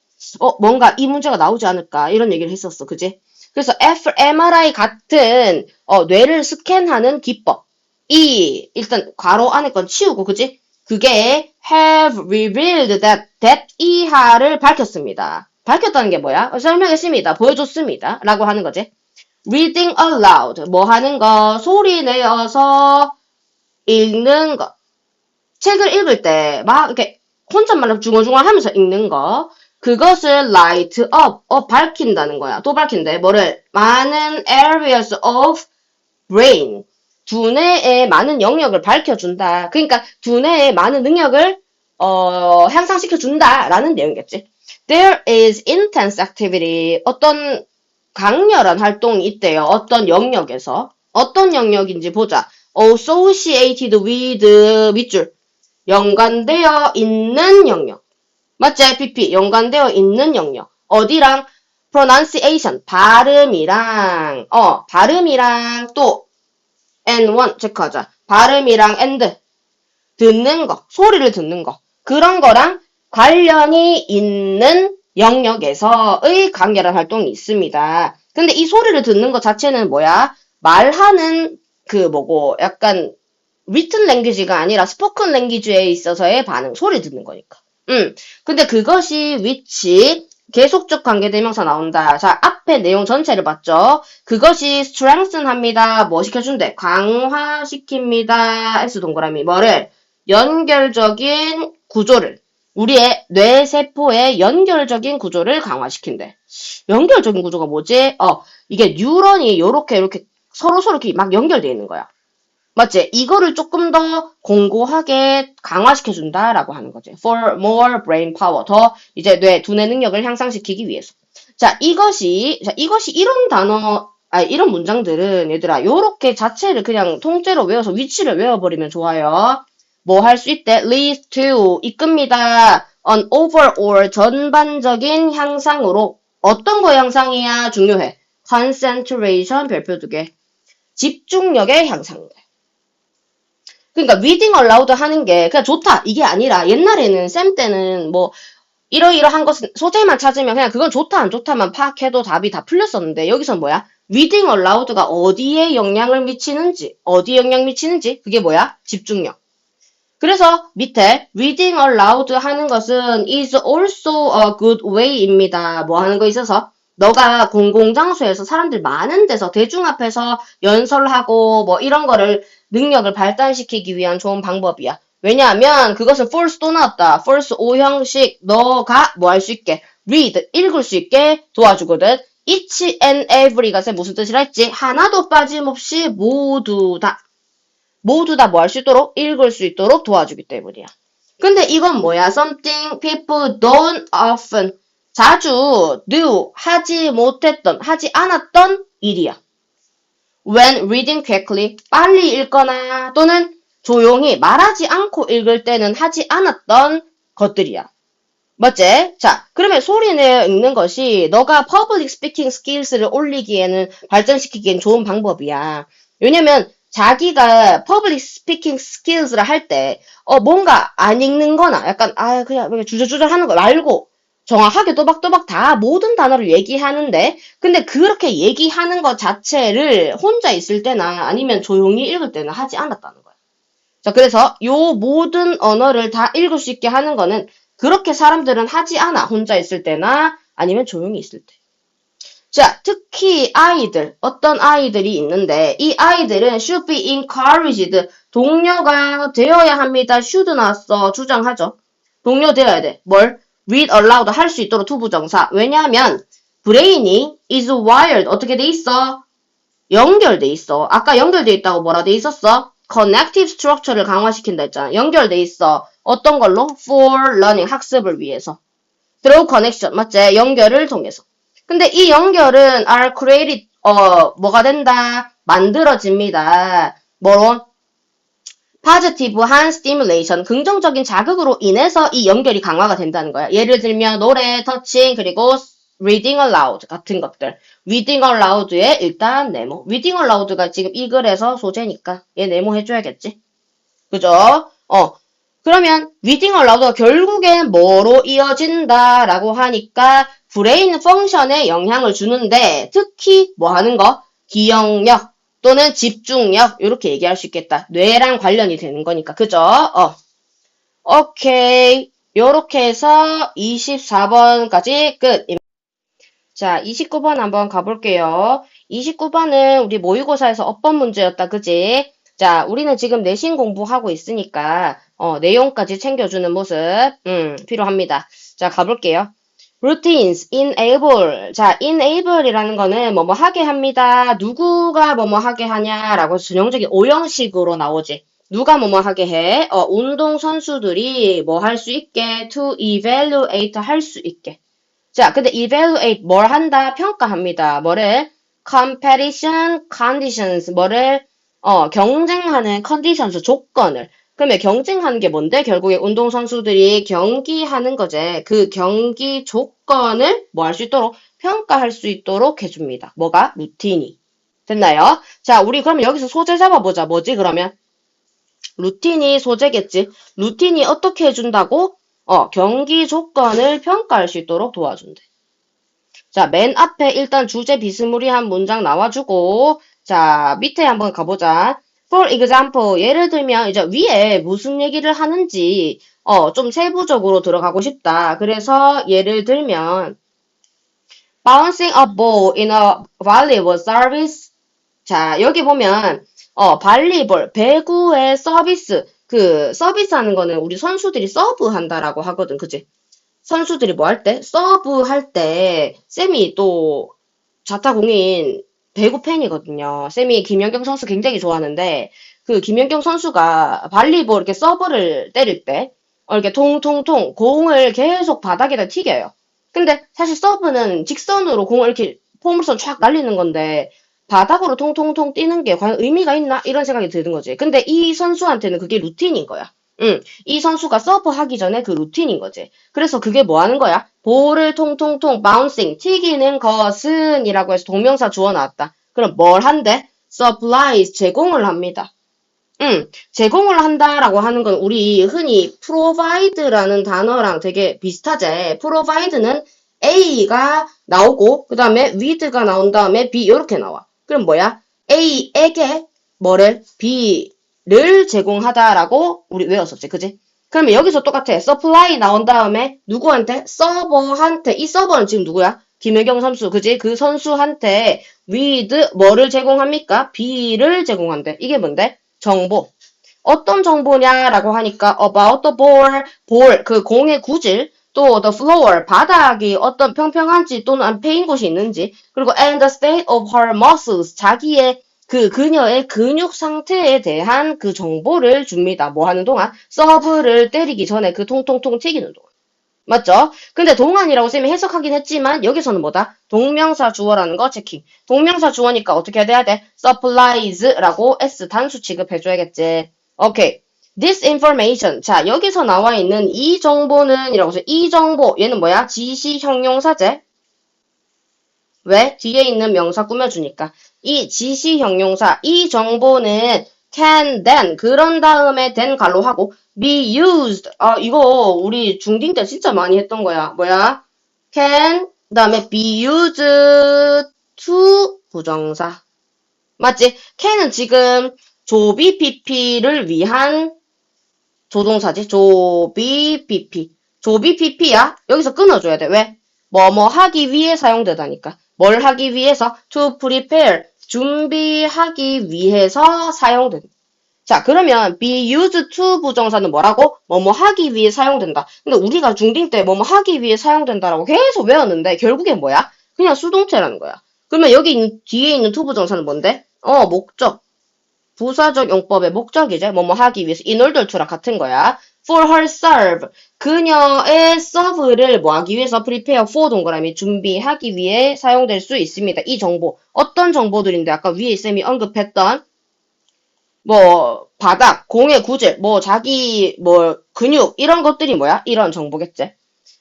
뭔가 이 문제가 나오지 않을까 이런 얘기를 했었어. 그지? 그래서 fMRI 같은 뇌를 스캔하는 기법이 일단 괄호 안에 건 치우고 그지? 그게 have revealed that 이하를 밝혔습니다. 밝혔다는 게 뭐야? 설명했습니다. 보여줬습니다. 라고 하는 거지. reading aloud 뭐 하는 거? 소리 내어서 읽는 거. 책을 읽을 때 막 이렇게 혼잣말로 중얼중얼 하면서 읽는 거. 그것을 light up, 밝힌다는 거야. 또 밝힌대. 뭐를? 많은 areas of brain. 두뇌의 많은 영역을 밝혀준다. 그러니까 두뇌의 많은 능력을 향상시켜준다라는 내용이겠지. There is intense activity. 어떤 강렬한 활동이 있대요. 어떤 영역에서. 어떤 영역인지 보자. associated with 밑줄. 연관되어 있는 영역. 맞지? PP. 연관되어 있는 영역. 어디랑? pronunciation. 발음이랑, 발음이랑 또, and1 체크하자. 발음이랑 and. 듣는 거. 소리를 듣는 거. 그런 거랑 관련이 있는 영역에서의 강렬한 활동이 있습니다. 근데 이 소리를 듣는 것 자체는 뭐야? 말하는 약간 written language가 아니라 spoken language에 있어서의 반응, 소리 듣는 거니까. 근데 그것이 which 계속적 관계대명사 나온다. 자, 앞에 내용 전체를 봤죠? 그것이 strengthen 합니다. 뭐 시켜준대? 강화시킵니다. S 동그라미. 뭐를? 연결적인 구조를. 우리의 뇌세포의 연결적인 구조를 강화시킨대. 연결적인 구조가 뭐지? 이게 뉴런이 요렇게 서로 이렇게 막 연결되어 있는 거야. 맞지? 이거를 조금 더 공고하게 강화시켜준다라고 하는 거지. For more brain power. 더 이제 두뇌 능력을 향상시키기 위해서. 자, 이것이 이런 이런 문장들은 얘들아, 요렇게 자체를 그냥 통째로 외워서 위치를 외워버리면 좋아요. 뭐 할 수 있대? lead to, 이끕니다. an overall, 전반적인 향상으로. 어떤 거 향상이야? 중요해. concentration, 별표 2개. 집중력의 향상. 그러니까 reading aloud 하는 게 그냥 좋다 이게 아니라 옛날에는 쌤 때는 뭐 이러이러한 것은 소재만 찾으면 그냥 그건 좋다 안 좋다만 파악해도 답이 다 풀렸었는데 여기서 뭐야? reading aloud가 어디에 영향을 미치는지 그게 뭐야? 집중력. 그래서 밑에 reading aloud 하는 것은 is also a good way입니다. 뭐 하는 거 있어서 너가 공공장소에서 사람들 많은 데서 대중 앞에서 연설하고 뭐 이런 거를 능력을 발달시키기 위한 좋은 방법이야. 왜냐하면 그것은 false 또 나왔다. false 오형식 너가 뭐 할 수 있게 read 읽을 수 있게 도와주거든. each and every가 무슨 뜻이라 했지? 하나도 빠짐없이 모두 다 뭐 할 수 있도록 읽을 수 있도록 도와주기 때문이야. 근데 이건 뭐야? Something people don't often 자주 do 하지 못했던 하지 않았던 일이야. When reading quickly 빨리 읽거나 또는 조용히 말하지 않고 읽을 때는 하지 않았던 것들이야. 맞지? 자, 그러면 소리내 읽는 것이 너가 public speaking skills를 올리기에는 발전시키기엔 좋은 방법이야. 왜냐면 자기가 public speaking skills를 할 때, 뭔가 안 읽는 거나 약간, 그냥 주저주저 하는 거 말고 정확하게 또박또박 다 모든 단어를 얘기하는데, 근데 그렇게 얘기하는 것 자체를 혼자 있을 때나 아니면 조용히 읽을 때는 하지 않았다는 거야. 자, 그래서 요 모든 언어를 다 읽을 수 있게 하는 거는 그렇게 사람들은 하지 않아. 혼자 있을 때나 아니면 조용히 있을 때. 자, 특히 아이들, 어떤 아이들이 있는데 이 아이들은 should be encouraged, 동료가 되어야 합니다. should 나왔어. 주장하죠. 동료 되어야 돼. 뭘? read aloud 할 수 있도록 투부정사. 왜냐하면 브레인이 is wired 어떻게 돼 있어? 연결돼 있어. 아까 연결돼 있다고 뭐라 돼 있었어? connective structure를 강화시킨다 했잖아. 연결돼 있어. 어떤 걸로? for learning, 학습을 위해서. through connection, 맞지? 연결을 통해서. 근데 이 연결은 are created, 뭐가 된다? 만들어집니다. 뭐로? positive한 stimulation, 긍정적인 자극으로 인해서 이 연결이 강화가 된다는 거야. 예를 들면 노래, 터칭, 그리고 reading aloud 같은 것들. reading aloud의 일단 네모. reading aloud가 지금 이 글에서 소재니까 얘 네모 해줘야겠지. 그죠? 그러면 reading aloud 결국엔 뭐로 이어진다라고 하니까 브레인 펑션에 영향을 주는데 특히 뭐 하는 거? 기억력 또는 집중력 이렇게 얘기할 수 있겠다. 뇌랑 관련이 되는 거니까. 그죠? 오케이. 요렇게 해서 24번까지 끝. 자, 29번 한번 가볼게요. 29번은 우리 모의고사에서 어법 문제였다. 그지? 자, 우리는 지금 내신 공부하고 있으니까 내용까지 챙겨주는 모습 필요합니다. 자, 가볼게요. routines, enable. 자, enable이라는 거는 뭐뭐 하게 합니다. 누구가 뭐뭐 하게 하냐라고 전형적인 오형식으로 나오지. 누가 뭐뭐 하게 해? 운동 선수들이 뭐 할 수 있게 to evaluate 할 수 있게. 자, 근데 evaluate 뭘 한다? 평가합니다. 뭐를? competition conditions 뭐를? 경쟁하는 conditions 조건을. 그러면 경쟁하는 게 뭔데? 결국에 운동선수들이 경기하는 거지. 그 경기 조건을 뭐 할 수 있도록? 평가할 수 있도록 해줍니다. 뭐가? 루틴이. 됐나요? 자, 우리 그러면 여기서 소재 잡아보자. 뭐지, 그러면? 루틴이 소재겠지. 루틴이 어떻게 해준다고? 경기 조건을 평가할 수 있도록 도와준대. 자, 맨 앞에 일단 주제 비스무리한 문장 나와주고, 자, 밑에 한번 가보자. For example, 예를 들면, 이제 위에 무슨 얘기를 하는지, 좀 세부적으로 들어가고 싶다. 그래서 예를 들면, bouncing a ball in a volleyball service. 자, 여기 보면, 발리볼, 배구의 서비스, 그, 서비스 하는 거는 우리 선수들이 서브 한다라고 하거든. 그치? 선수들이 뭐 할 때? 서브 할 때, 쌤이 또 자타공인 배구 팬이거든요. 쌤이 김연경 선수 굉장히 좋아하는데, 그 김연경 선수가 발리볼 이렇게 서브를 때릴 때, 이렇게 통통통 공을 계속 바닥에다 튀겨요. 근데 사실 서브는 직선으로 공을 이렇게 포물선 촥 날리는 건데, 바닥으로 통통통 뛰는 게 과연 의미가 있나? 이런 생각이 드는 거지. 근데 이 선수한테는 그게 루틴인 거야. 이 선수가 서브하기 전에 그 루틴인 거지. 그래서 그게 뭐 하는 거야? 볼을 통통통 바운싱 튀기는 것은 이라고 해서 동명사 주어 나왔다. 그럼 뭘 한대? supplies 제공을 합니다. 제공을 한다라고 하는 건 우리 흔히 provide라는 단어랑 되게 비슷하지. provide는 A가 나오고 그 다음에 with가 나온 다음에 B 이렇게 나와. 그럼 뭐야? A에게 뭐를? B를 제공하다라고 우리 외웠었지. 그지? 그러면 여기서 똑같아. supply 나온 다음에 누구한테? 서버한테. 이 서버는 지금 누구야? 김혜경 선수. 그지? 그 선수한테 with 뭐를 제공합니까? B를 제공한대. 이게 뭔데? 정보. 어떤 정보냐라고 하니까 about the ball, 볼, 그 공의 구질, 또 the floor, 바닥이 어떤 평평한지 또는 안 패인 곳이 있는지, 그리고 and the state of her muscles, 자기의 그녀의 근육 상태에 대한 그 정보를 줍니다. 뭐 하는 동안? 서브를 때리기 전에 그 통통통 튀기는 동안. 맞죠? 근데 동안이라고 쌤이 해석하긴 했지만 여기서는 뭐다? 동명사 주어라는 거 체킹. 동명사 주어니까 어떻게 해야 돼? supplies라고 S 단수 취급해줘야겠지. 오케이. This information. 자, 여기서 나와 있는 이 정보는 이라고 해서 이 정보 얘는 뭐야? 지시 형용사제. 왜? 뒤에 있는 명사 꾸며주니까. 이 지시 형용사, 이 정보는 can, then, 그런 다음에 then 갈로 하고 be used. 이거 우리 중딩 때 진짜 많이 했던 거야. 뭐야? can, 그 다음에 be used to 부정사. 맞지? can은 지금 조비 PP를 위한 조동사지. 조비 PP. 조비 PP야? 여기서 끊어줘야 돼. 왜? 뭐뭐 하기 위해 사용되다니까. 뭘 하기 위해서? to prepare. 준비하기 위해서 사용된다. 자, 그러면 be used to 부정사는 뭐라고? 뭐뭐 하기 위해 사용된다. 근데 우리가 중딩 때 뭐뭐 하기 위해 사용된다라고 계속 외웠는데 결국엔 뭐야? 그냥 수동태라는 거야. 그러면 여기 뒤에 있는 to 부정사는 뭔데? 목적. 부사적 용법의 목적이제. 뭐뭐 하기 위해서. in order to랑 같은 거야. for her serve. 그녀의 serve를 뭐 하기 위해서 prepare for 동그라미 준비하기 위해 사용될 수 있습니다. 이 정보. 어떤 정보들인데 아까 위에 쌤이 언급했던 뭐 바닥, 공의 구질, 뭐 자기 뭐 근육 이런 것들이 뭐야? 이런 정보겠지.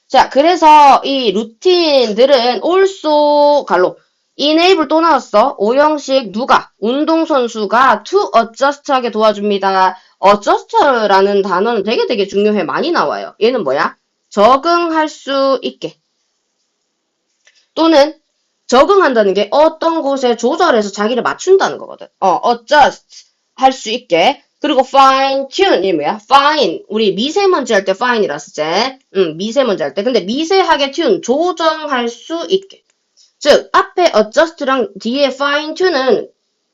자, 그래서 이 루틴들은 also 갈로 enable 또 나왔어. 오형식 누가? 운동선수가 to adjust 하게 도와줍니다. adjust라는 단어는 되게 중요해. 많이 나와요. 얘는 뭐야? 적응할 수 있게. 또는 적응한다는 게 어떤 곳에 조절해서 자기를 맞춘다는 거거든. adjust 할 수 있게. 그리고 fine tune 이 뭐야? fine. 우리 미세먼지 할 때 fine이라 쓰지. 미세먼지 할 때. 근데 미세하게 tune 조정할 수 있게. 즉 앞에 adjust랑 뒤에 fine tune은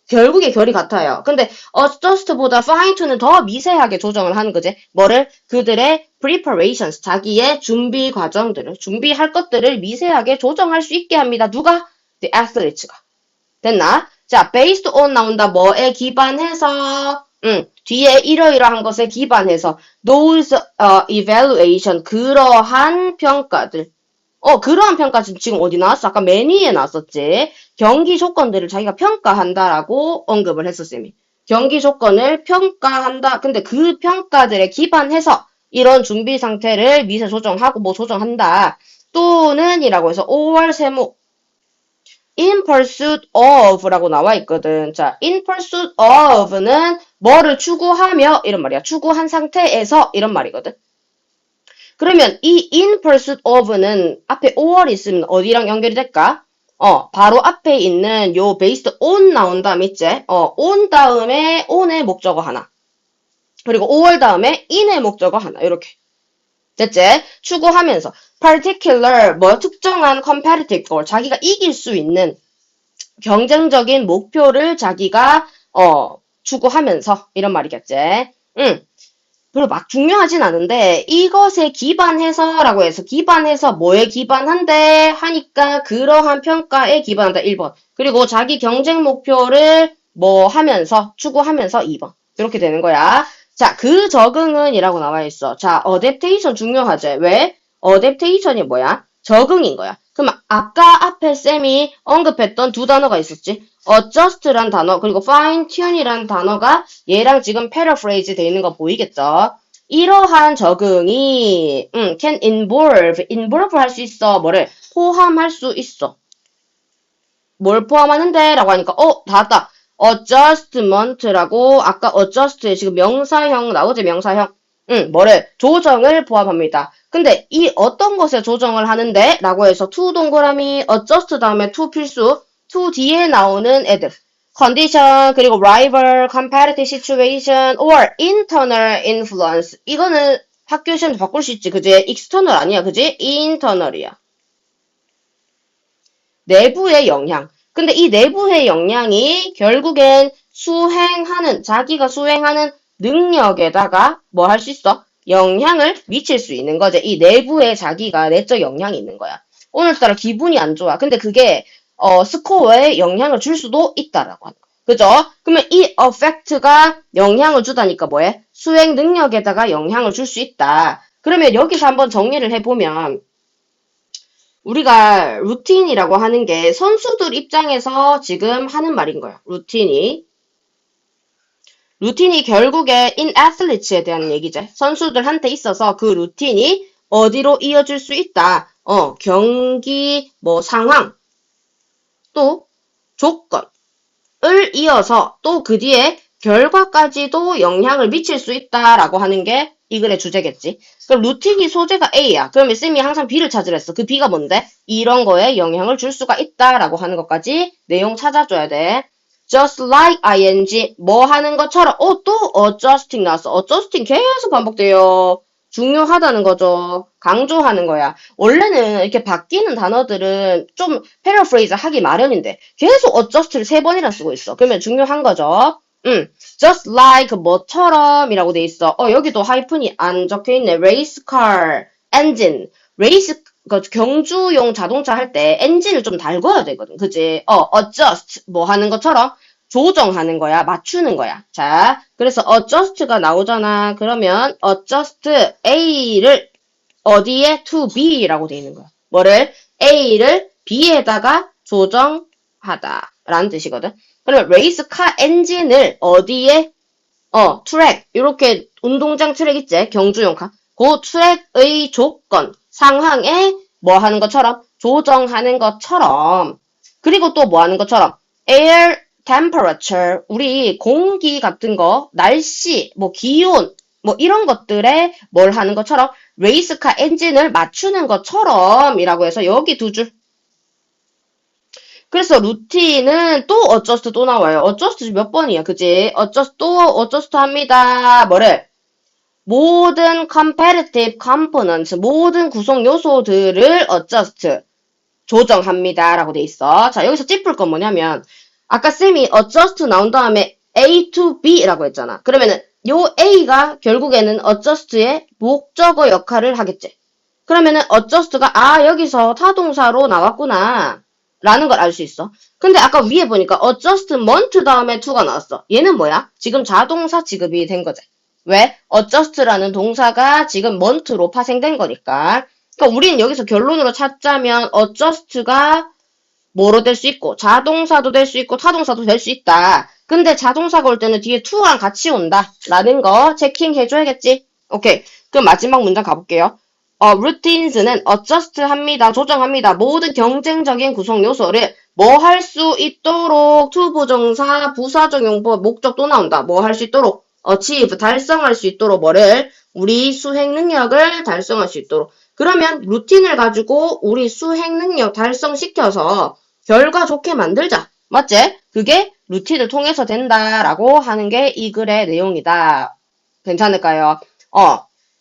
결국에 결이 같아요. 근데 adjust보다 fine tune은 더 미세하게 조정을 하는 거지. 뭐를? 그들의 preparations, 자기의 준비 과정들을, 준비할 것들을 미세하게 조정할 수 있게 합니다. 누가? The athletes가. 됐나? 자, based on 나온다. 뭐에 기반해서? 뒤에 이러이러한 것에 기반해서 those evaluation, 그러한 평가들. 그러한 평가 지금 어디 나왔어? 아까 맨 위에 나왔었지. 경기 조건들을 자기가 평가한다라고 언급을 했어, 쌤이. 경기 조건을 평가한다. 근데 그 평가들에 기반해서 이런 준비 상태를 미세 조정하고 뭐 조정한다. 또는 이라고 해서 5월 세모 in pursuit of라고 나와 있거든. 자, in pursuit of는 뭐를 추구하며 이런 말이야. 추구한 상태에서 이런 말이거든. 그러면 이 in pursuit of는 앞에 5월이 있으면 어디랑 연결이 될까? 바로 앞에 있는 요 based on 나온 다음 있지? on 다음에 on의 목적어 하나. 그리고 5월 다음에 in의 목적어 하나. 이렇게. 됐지? 추구하면서 particular 뭐 특정한 competitive goal 자기가 이길 수 있는 경쟁적인 목표를 자기가 추구하면서 이런 말이겠지. 그리고 막 중요하진 않은데 이것에 기반해서라고 해서 기반해서 뭐에 기반한대 하니까 그러한 평가에 기반한다 1번. 그리고 자기 경쟁 목표를 뭐 하면서 추구하면서 2번. 이렇게 되는 거야. 자, 그 적응은 이라고 나와 있어. 자, 어댑테이션 중요하지. 왜? 어댑테이션이 뭐야? 적응인 거야. 그럼 아까 앞에 쌤이 언급했던 두 단어가 있었지. adjust란 단어 그리고 fine tune이란 단어가 얘랑 지금 paraphrase 돼 있는 거 보이겠죠? 이러한 적응이 can involve 할 수 있어. 뭐를? 포함할 수 있어. 뭘 포함하는데? 라고 하니까 다 왔다. adjustment라고 아까 adjust에 지금 명사형 나오지 명사형. 뭐를? 조정을 포함합니다. 근데 이 어떤 것에 조정을 하는데? 라고 해서 to 동그라미 adjust 다음에 to 필수 to 뒤에 나오는 애들. condition 그리고 rival, competitive situation or internal influence 이거는 학교 시험도 바꿀 수 있지 그지? external 아니야 그지? internal이야. 내부의 영향. 근데 이 내부의 영향이 결국엔 자기가 수행하는 능력에다가 뭐 할 수 있어? 영향을 미칠 수 있는 거지. 이 내부에 자기가 내적 영향이 있는 거야. 오늘따라 기분이 안 좋아. 근데 그게 스코어에 영향을 줄 수도 있다라고 하는 거야. 그죠? 그러면 이 affect가 영향을 주다니까 뭐해? 수행 능력에다가 영향을 줄 수 있다. 그러면 여기서 한번 정리를 해보면 우리가 루틴이라고 하는 게 선수들 입장에서 지금 하는 말인 거야. 루틴이 결국에 in athletes에 대한 얘기죠. 선수들한테 있어서 그 루틴이 어디로 이어질 수 있다. 경기, 뭐 상황, 또 조건을 이어서 또 그 뒤에 결과까지도 영향을 미칠 수 있다라고 하는 게 이 글의 주제겠지. 그럼 루틴이 소재가 A야. 그러면 쌤이 항상 B를 찾으랬어. 그 B가 뭔데? 이런 거에 영향을 줄 수가 있다라고 하는 것까지 내용 찾아줘야 돼. Just like ing 뭐 하는 것처럼 또 adjusting 나왔어. adjusting 계속 반복돼요. 중요하다는 거죠. 강조하는 거야. 원래는 이렇게 바뀌는 단어들은 좀 paraphrase 하기 마련인데 계속 adjust를 3번이나 쓰고 있어. 그러면 중요한 거죠. just like 뭐처럼 이라고 돼 있어. 여기도 하이픈이 안 적혀있네. race car, engine. race, 경주용 자동차 할 때 엔진을 좀 달궈야 되거든. 그지? adjust 뭐 하는 것처럼 조정하는 거야. 맞추는 거야. 자, 그래서 adjust가 나오잖아. 그러면 adjust A를 어디에? to B라고 돼 있는 거야. 뭐를? A를 B에다가 조정하다. 라는 뜻이거든. 그러면 레이스 카 엔진을 어디에? 트랙. 이렇게 운동장 트랙 있지? 경주용 카. 그 트랙의 조건, 상황에 뭐 하는 것처럼? 조정하는 것처럼. 그리고 또 뭐 하는 것처럼? air temperature, 우리 공기 같은 거, 날씨, 뭐 기온, 뭐 이런 것들에 뭘 하는 것처럼 레이스카 엔진을 맞추는 것처럼이라고 해서 여기 두 줄. 그래서 루틴은 또 어저스트 또 나와요. 어저스트 몇 번이야, 그지? 어저스트 또 어저스트 합니다. 뭐를? 모든 competitive components, 모든 구성 요소들을 adjust, 조정합니다. 라고 돼 있어. 자, 여기서 짚을 건 뭐냐면, 아까 쌤이 adjust 나온 다음에 A to B라고 했잖아. 그러면은 요 A가 결국에는 adjust의 목적어 역할을 하겠지. 그러면은 adjust가 여기서 타동사로 나왔구나. 라는 걸 알 수 있어. 근데 아까 위에 보니까 adjustment 다음에 to가 나왔어. 얘는 뭐야? 지금 자동사 지급이 된 거지. 왜? adjust라는 동사가 지금 mont로 파생된 거니까. 그러니까 우리는 여기서 결론으로 찾자면 adjust가 뭐로 될 수 있고 자동사도 될 수 있고 타동사도 될 수 있다. 근데 자동사가 올 때는 뒤에 to랑 같이 온다. 라는 거 체킹해줘야겠지. 오케이. 그럼 마지막 문장 가볼게요. routines는 adjust 합니다. 조정합니다. 모든 경쟁적인 구성 요소를 뭐 할 수 있도록 to 부정사, 부사적 용법, 목적도 나온다. 뭐 할 수 있도록 achieve, 달성할 수 있도록 뭐를 우리 수행 능력을 달성할 수 있도록. 그러면 루틴을 가지고 우리 수행 능력 달성시켜서 결과 좋게 만들자. 맞지? 그게 루틴을 통해서 된다라고 하는 게 이 글의 내용이다. 괜찮을까요?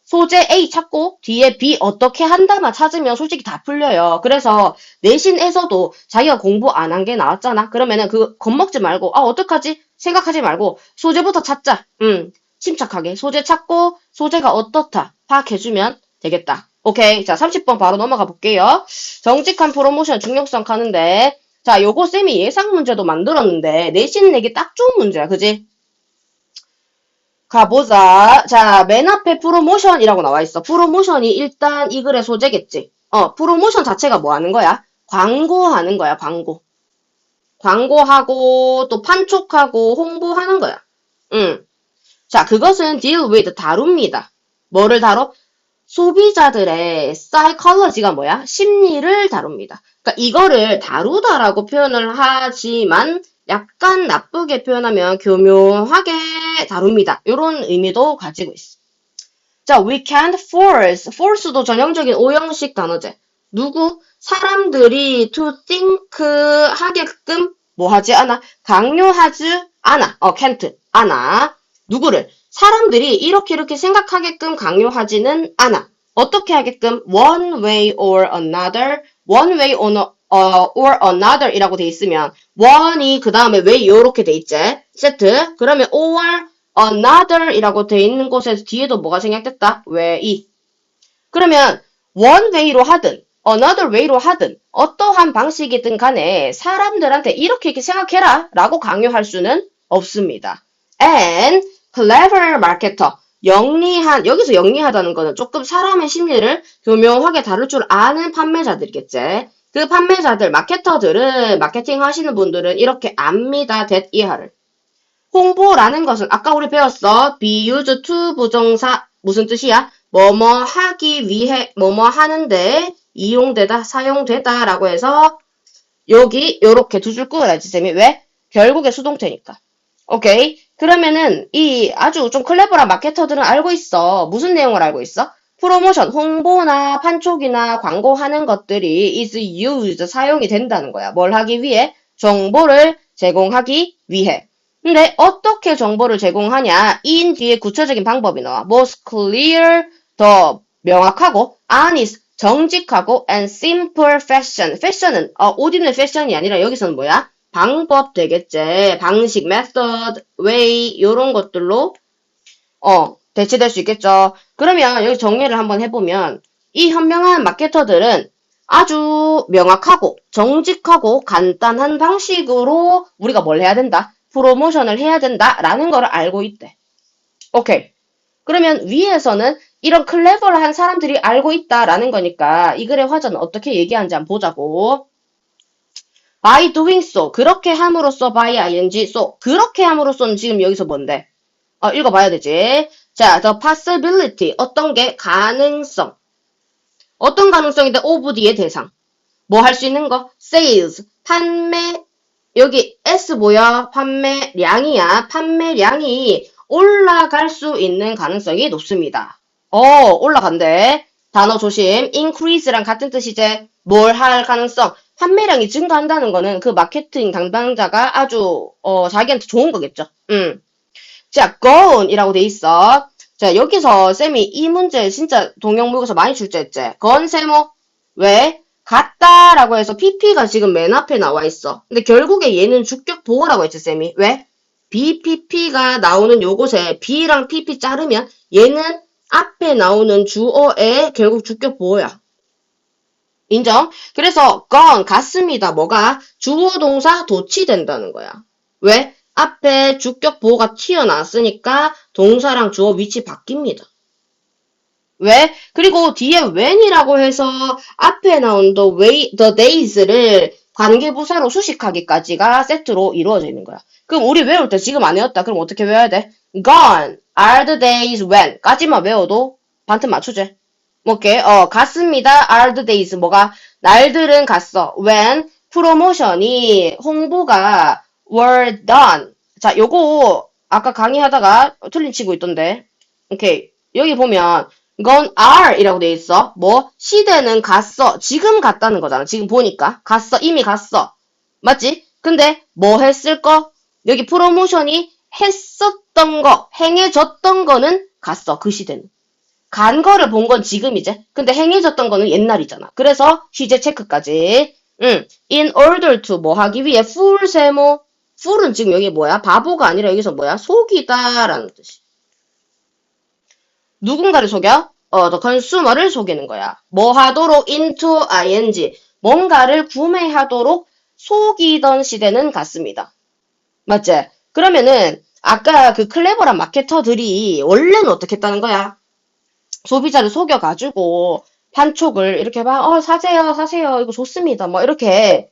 소재 A 찾고 뒤에 B 어떻게 한다만 찾으면 솔직히 다 풀려요. 그래서 내신에서도 자기가 공부 안 한 게 나왔잖아. 그러면은 그 겁먹지 말고 어떡하지? 생각하지 말고 소재부터 찾자. 침착하게 소재 찾고 소재가 어떻다 파악해주면 되겠다. 오케이. 자, 30번 바로 넘어가 볼게요. 정직한 프로모션 중요성 하는데 자, 요거 쌤이 예상 문제도 만들었는데 내신 내기 딱 좋은 문제야. 그지? 가보자. 자, 맨 앞에 프로모션이라고 나와 있어. 프로모션이 일단 이 글의 소재겠지. 프로모션 자체가 뭐 하는 거야? 광고하는 거야, 광고. 광고하고 또 판촉하고 홍보하는 거야. 자, 그것은 deal with 다룹니다. 뭐를 다뤄? 소비자들의 사이컬러지가 뭐야? 심리를 다룹니다. 그러니까 이거를 다루다라고 표현을 하지만 약간 나쁘게 표현하면 교묘하게 다룹니다. 이런 의미도 가지고 있어. 자, we can't force도 전형적인 오형식 단어제. 누구? 사람들이 to think 하게끔 뭐 하지 않아? 강요하지 않아. can't. 않아. 누구를? 사람들이 이렇게 생각하게끔 강요하지는 않아. 어떻게 하게끔? One way or another. One way or another 이라고 돼 있으면 one이 그 다음에 way 요렇게 돼 있지. 세트. 그러면 or another 이라고 돼 있는 곳에서 뒤에도 뭐가 생략됐다? way. 그러면 one way로 하든 another way로 하든 어떠한 방식이든 간에 사람들한테 이렇게 생각해라 라고 강요할 수는 없습니다. And clever marketer. 여기서 영리하다는 거는 조금 사람의 심리를 교묘하게 다룰 줄 아는 판매자들이겠지. 그 판매자들, 마케터들은, 마케팅 하시는 분들은 이렇게 압니다. that 이하를. 홍보라는 것은 아까 우리 배웠어. be used to 부정사 무슨 뜻이야? 뭐뭐 하기 위해 뭐뭐 하는데 이용되다, 사용되다 라고 해서 여기 요렇게 두 줄 끊어야지 쌤이. 왜? 결국에 수동태니까. 오케이. 그러면은 이 아주 좀 클레버한 마케터들은 알고 있어. 무슨 내용을 알고 있어? 프로모션, 홍보나 판촉이나 광고하는 것들이 is used, 사용이 된다는 거야. 뭘 하기 위해? 정보를 제공하기 위해. 근데 어떻게 정보를 제공하냐? in 뒤에 구체적인 방법이 나와. most clear, 더 명확하고 honest, 정직하고 and simple fashion. fashion은 옷 입는 패션이 아니라 여기서는 뭐야? 방법 되겠지. 방식, method, way 이런 것들로 대체될 수 있겠죠. 그러면 여기 정리를 한번 해보면 이 현명한 마케터들은 아주 명확하고 정직하고 간단한 방식으로 우리가 뭘 해야 된다? 프로모션을 해야 된다라는 걸 알고 있대. 오케이. 그러면 위에서는 이런 클레버한 사람들이 알고 있다라는 거니까 이 글의 화자는 어떻게 얘기하는지 한번 보자고. by doing so. 그렇게 함으로써 by ing so. 그렇게 함으로써는 지금 여기서 뭔데? 읽어봐야 되지. 자, the possibility. 어떤 게? 가능성. 어떤 가능성인데 of 뒤의 대상. 뭐 할 수 있는 거? sales. 판매. 여기 S 뭐야? 판매량이야. 판매량이 올라갈 수 있는 가능성이 높습니다. 올라간대. 단어 조심. increase랑 같은 뜻이지. 뭘 할 가능성? 판매량이 증가한다는 거는 그 마케팅 담당자가 아주 자기한테 좋은 거겠죠. 자, gone이라고 돼 있어. 자, 여기서 쌤이 이 문제 진짜 동영문에서 많이 출제했지. 건 세모. 왜? 같다라고 해서 PP가 지금 맨 앞에 나와 있어. 근데 결국에 얘는 주격 보호라고 했지, 쌤이. 왜? BPP가 나오는 요곳에 B랑 PP 자르면 얘는 앞에 나오는 주어의 결국 주격 보호야. 인정? 그래서 gone 같습니다. 뭐가? 주어 동사 도치된다는 거야. 왜? 앞에 주격 보호가 튀어나왔으니까 동사랑 주어 위치 바뀝니다. 왜? 그리고 뒤에 when이라고 해서 앞에 나온 the days를 관계부사로 수식하기까지가 세트로 이루어져 있는 거야. 그럼 우리 외울 때 지금 안 외웠다. 그럼 어떻게 외워야 돼? Gone are the days when 까지만 외워도 반틈 맞추지. 오케이. 갔습니다. are the days. 뭐가? 날들은 갔어. when 프로모션이 홍보가 were done. 자, 요거 아까 강의하다가 틀린 치고 있던데. 오케이. 여기 보면 이건 are 이라고 돼 있어. 뭐? 시대는 갔어. 지금 갔다는 거잖아. 지금 보니까. 갔어. 이미 갔어. 맞지? 근데 뭐 했을 거? 여기 프로모션이 했었던 거, 행해졌던 거는 갔어. 그 시대는. 간 거를 본 건 지금이지. 근데 행해졌던 거는 옛날이잖아. 그래서 시제 체크까지. In order to 뭐 하기 위해 fool 세모. fool은 지금 여기 뭐야? 바보가 아니라 여기서 뭐야? 속이다 라는 뜻이. 누군가를 속여? the consumer를 속이는 거야. 뭐 하도록 into ing. 뭔가를 구매하도록 속이던 시대는 갔습니다. 맞지? 그러면은 아까 그 클레버란 마케터들이 원래는 어떻게 했다는 거야? 소비자를 속여가지고 판촉을 이렇게 막 사세요 사세요 이거 좋습니다 뭐 이렇게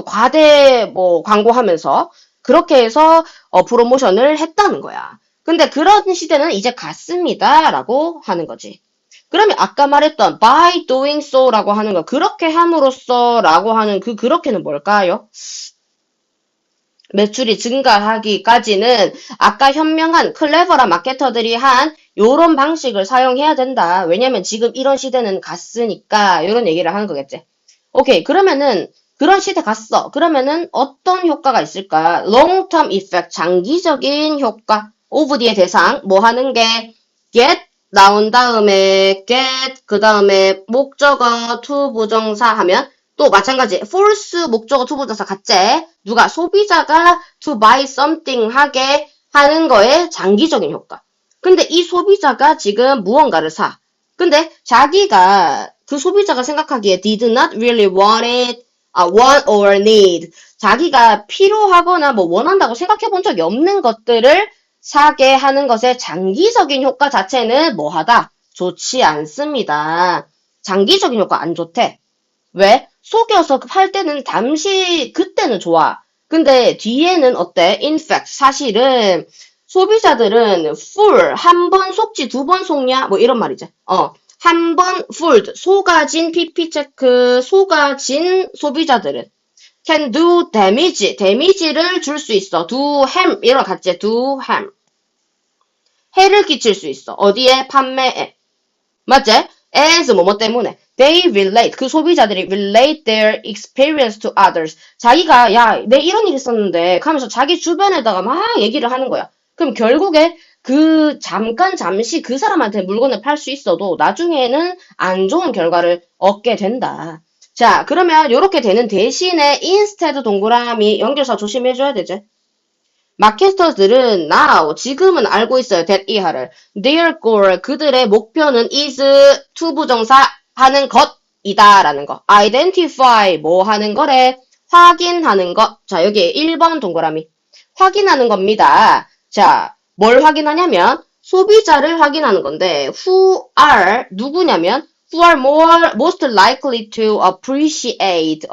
과대 뭐 광고하면서 그렇게 해서 프로모션을 했다는 거야. 근데 그런 시대는 이제 갔습니다 라고 하는 거지. 그러면 아까 말했던 by doing so 라고 하는 거 그렇게 함으로써 라고 하는 그 그렇게는 뭘까요? 매출이 증가하기까지는 아까 현명한 클레버한 마케터들이 한 요런 방식을 사용해야 된다. 왜냐면 지금 이런 시대는 갔으니까 이런 얘기를 하는 거겠지. 오케이. 그러면은 그런 시대 갔어. 그러면은 어떤 효과가 있을까? long term effect 장기적인 효과. of 뒤의 대상 뭐 하는 게 get 나온 다음에 get 그 다음에 목적어 to 부정사 하면 또 마찬가지 false 목적어 to 부정사 같지? 누가 소비자가 to buy something 하게 하는 거에 장기적인 효과. 근데 이 소비자가 지금 무언가를 사. 근데 자기가 그 소비자가 생각하기에 did not really want it, want or need. 자기가 필요하거나 뭐 원한다고 생각해 본 적이 없는 것들을 사게 하는 것의 장기적인 효과 자체는 뭐하다? 좋지 않습니다. 장기적인 효과 안 좋대. 왜? 속여서 팔 때는 잠시 그때는 좋아. 근데 뒤에는 어때? In fact 사실은 소비자들은 fool 한 번 속지 두 번 속냐? 뭐 이런 말이지. 한 번 fooled 속아진 PP 체크 속아진 소비자들은 can do damage damage를 줄 수 있어. do harm 이런 거 같지? do harm 해를 끼칠 수 있어. 어디에? 판매에. 맞지? as 뭐뭐 때문에. They relate. 그 소비자들이 relate their experience to others. 자기가 야, 내 이런 일 있었는데 하면서 자기 주변에다가 막 얘기를 하는 거야. 그럼 결국에 그 잠시 그 사람한테 물건을 팔 수 있어도 나중에는 안 좋은 결과를 얻게 된다. 자, 그러면 이렇게 되는 대신에 instead 동그라미 연결사 조심해줘야 되지. 마케터들은 now 지금은 알고 있어요. that 이하를. Their goal 그들의 목표는 is to 부정사 하는 것이다 라는 거. identify 뭐 하는 거래? 확인하는 것. 자 여기 1번 동그라미. 확인하는 겁니다. 자 뭘 확인하냐면 소비자를 확인하는 건데 who are 누구냐면 who are most likely to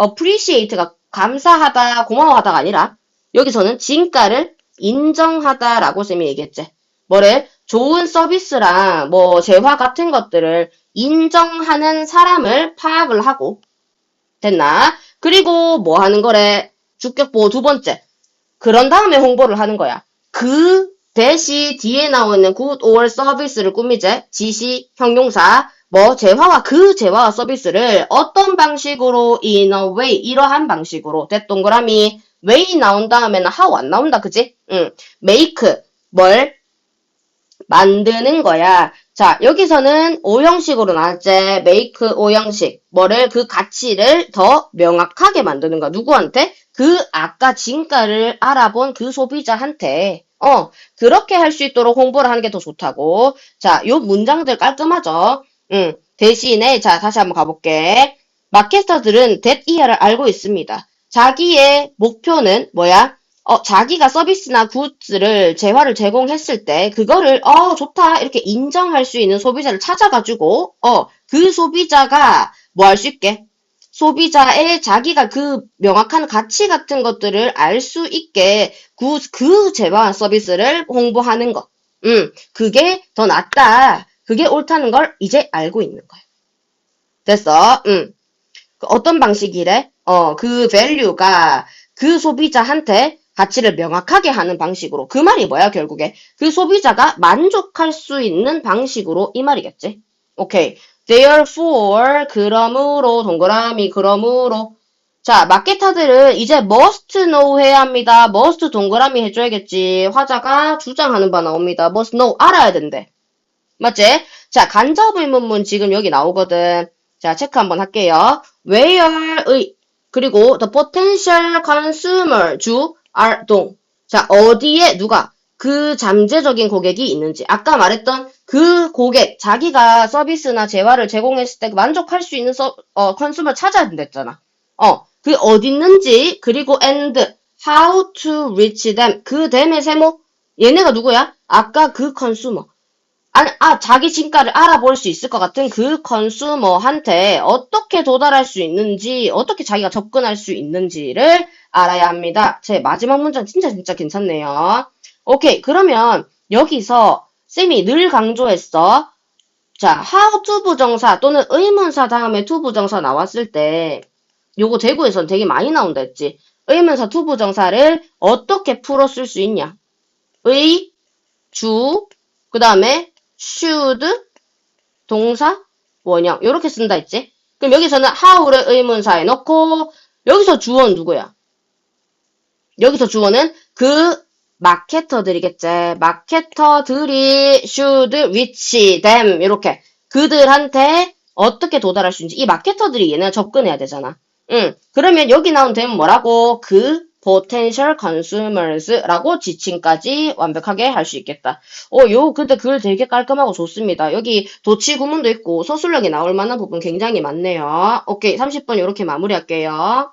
appreciate가 감사하다 고마워하다가 아니라 여기서는 진가를 인정하다라고 쌤이 얘기했지. 뭐래? 좋은 서비스랑 뭐 재화 같은 것들을 인정하는 사람을 파악을 하고 됐나? 그리고 뭐 하는 거래? 주격보호 두 번째. 그런 다음에 홍보를 하는 거야. 그 대시 뒤에 나오는 good or service를 꾸미지. 지시, 형용사, 재화와 그 재화와 서비스를 어떤 방식으로 in a way, 이러한 방식으로. 동그라미 way 나온 다음에는 how 안 나온다, 그지? make, 뭘 만드는 거야. 자, 여기서는 오형식으로 나왔지. make 오형식. 뭐를, 그 가치를 더 명확하게 만드는 거야. 누구한테? 그 아까 진가를 알아본 그 소비자한테. 그렇게 할 수 있도록 홍보를 하는 게 더 좋다고. 자, 요 문장들 깔끔하죠? 대신에, 자, 다시 한번 가볼게. 마케터들은 that year를 알고 있습니다. 자기의 목표는 뭐야? 자기가 서비스나 굿즈를 재화를 제공했을 때 그거를 좋다 이렇게 인정할 수 있는 소비자를 찾아가지고 그 소비자가 뭐 할 수 있게 소비자의 자기가 그 명확한 가치 같은 것들을 알 수 있게 그 재화 서비스를 홍보하는 것. 그게 더 낫다. 그게 옳다는 걸 이제 알고 있는 거야. 됐어. 어떤 방식이래? 그 밸류가 그 소비자한테 가치를 명확하게 하는 방식으로. 그 말이 뭐야, 결국에? 그 소비자가 만족할 수 있는 방식으로 이 말이겠지? 오케이. Therefore, 그러므로, 동그라미, 그러므로. 자, 마케터들은 이제 must know 해야 합니다. must 동그라미 해줘야겠지. 화자가 주장하는 바 나옵니다. must know, 알아야 된대. 맞지? 자, 간접 의문문 지금 여기 나오거든. 자, 체크 한번 할게요. where의, 그리고 the potential consumer, 동. 자, 어디에 누가 그 잠재적인 고객이 있는지. 아까 말했던 그 고객, 자기가 서비스나 재화를 제공했을 때 만족할 수 있는 컨슈머 찾아야 된댔잖아. 그 어디 있는지, 그리고 and how to reach them. 그 them의 세모. 얘네가 누구야? 아까 그 컨슈머. 자기 진가를 알아볼 수 있을 것 같은 그 컨슈머한테 어떻게 도달할 수 있는지, 어떻게 자기가 접근할 수 있는지를 알아야 합니다. 제 마지막 문장 진짜 괜찮네요. 오케이, 그러면 여기서 쌤이 늘 강조했어. 자, how to 부정사 또는 의문사 다음에 to 부정사 나왔을 때 요거 대구에선 되게 많이 나온다 했지. 의문사 to 부정사를 어떻게 풀어 쓸 수 있냐? 의, 주, 그 다음에 should, 동사, 원형 이렇게 쓴다 했지? 그럼 여기서는 how를 의문사에 넣고 여기서 주어는 누구야? 여기서 주어는 그 마케터들이겠지. 마케터들이 should reach them 이렇게 그들한테 어떻게 도달할 수 있는지 이 마케터들이 얘네 접근해야 되잖아. 그러면 여기 나온 them 뭐라고? 그 potential consumers라고 지칭까지 완벽하게 할 수 있겠다. 근데 글 되게 깔끔하고 좋습니다. 여기 도치 구문도 있고 서술력이 나올 만한 부분 굉장히 많네요. 오케이, 30분 이렇게 마무리할게요.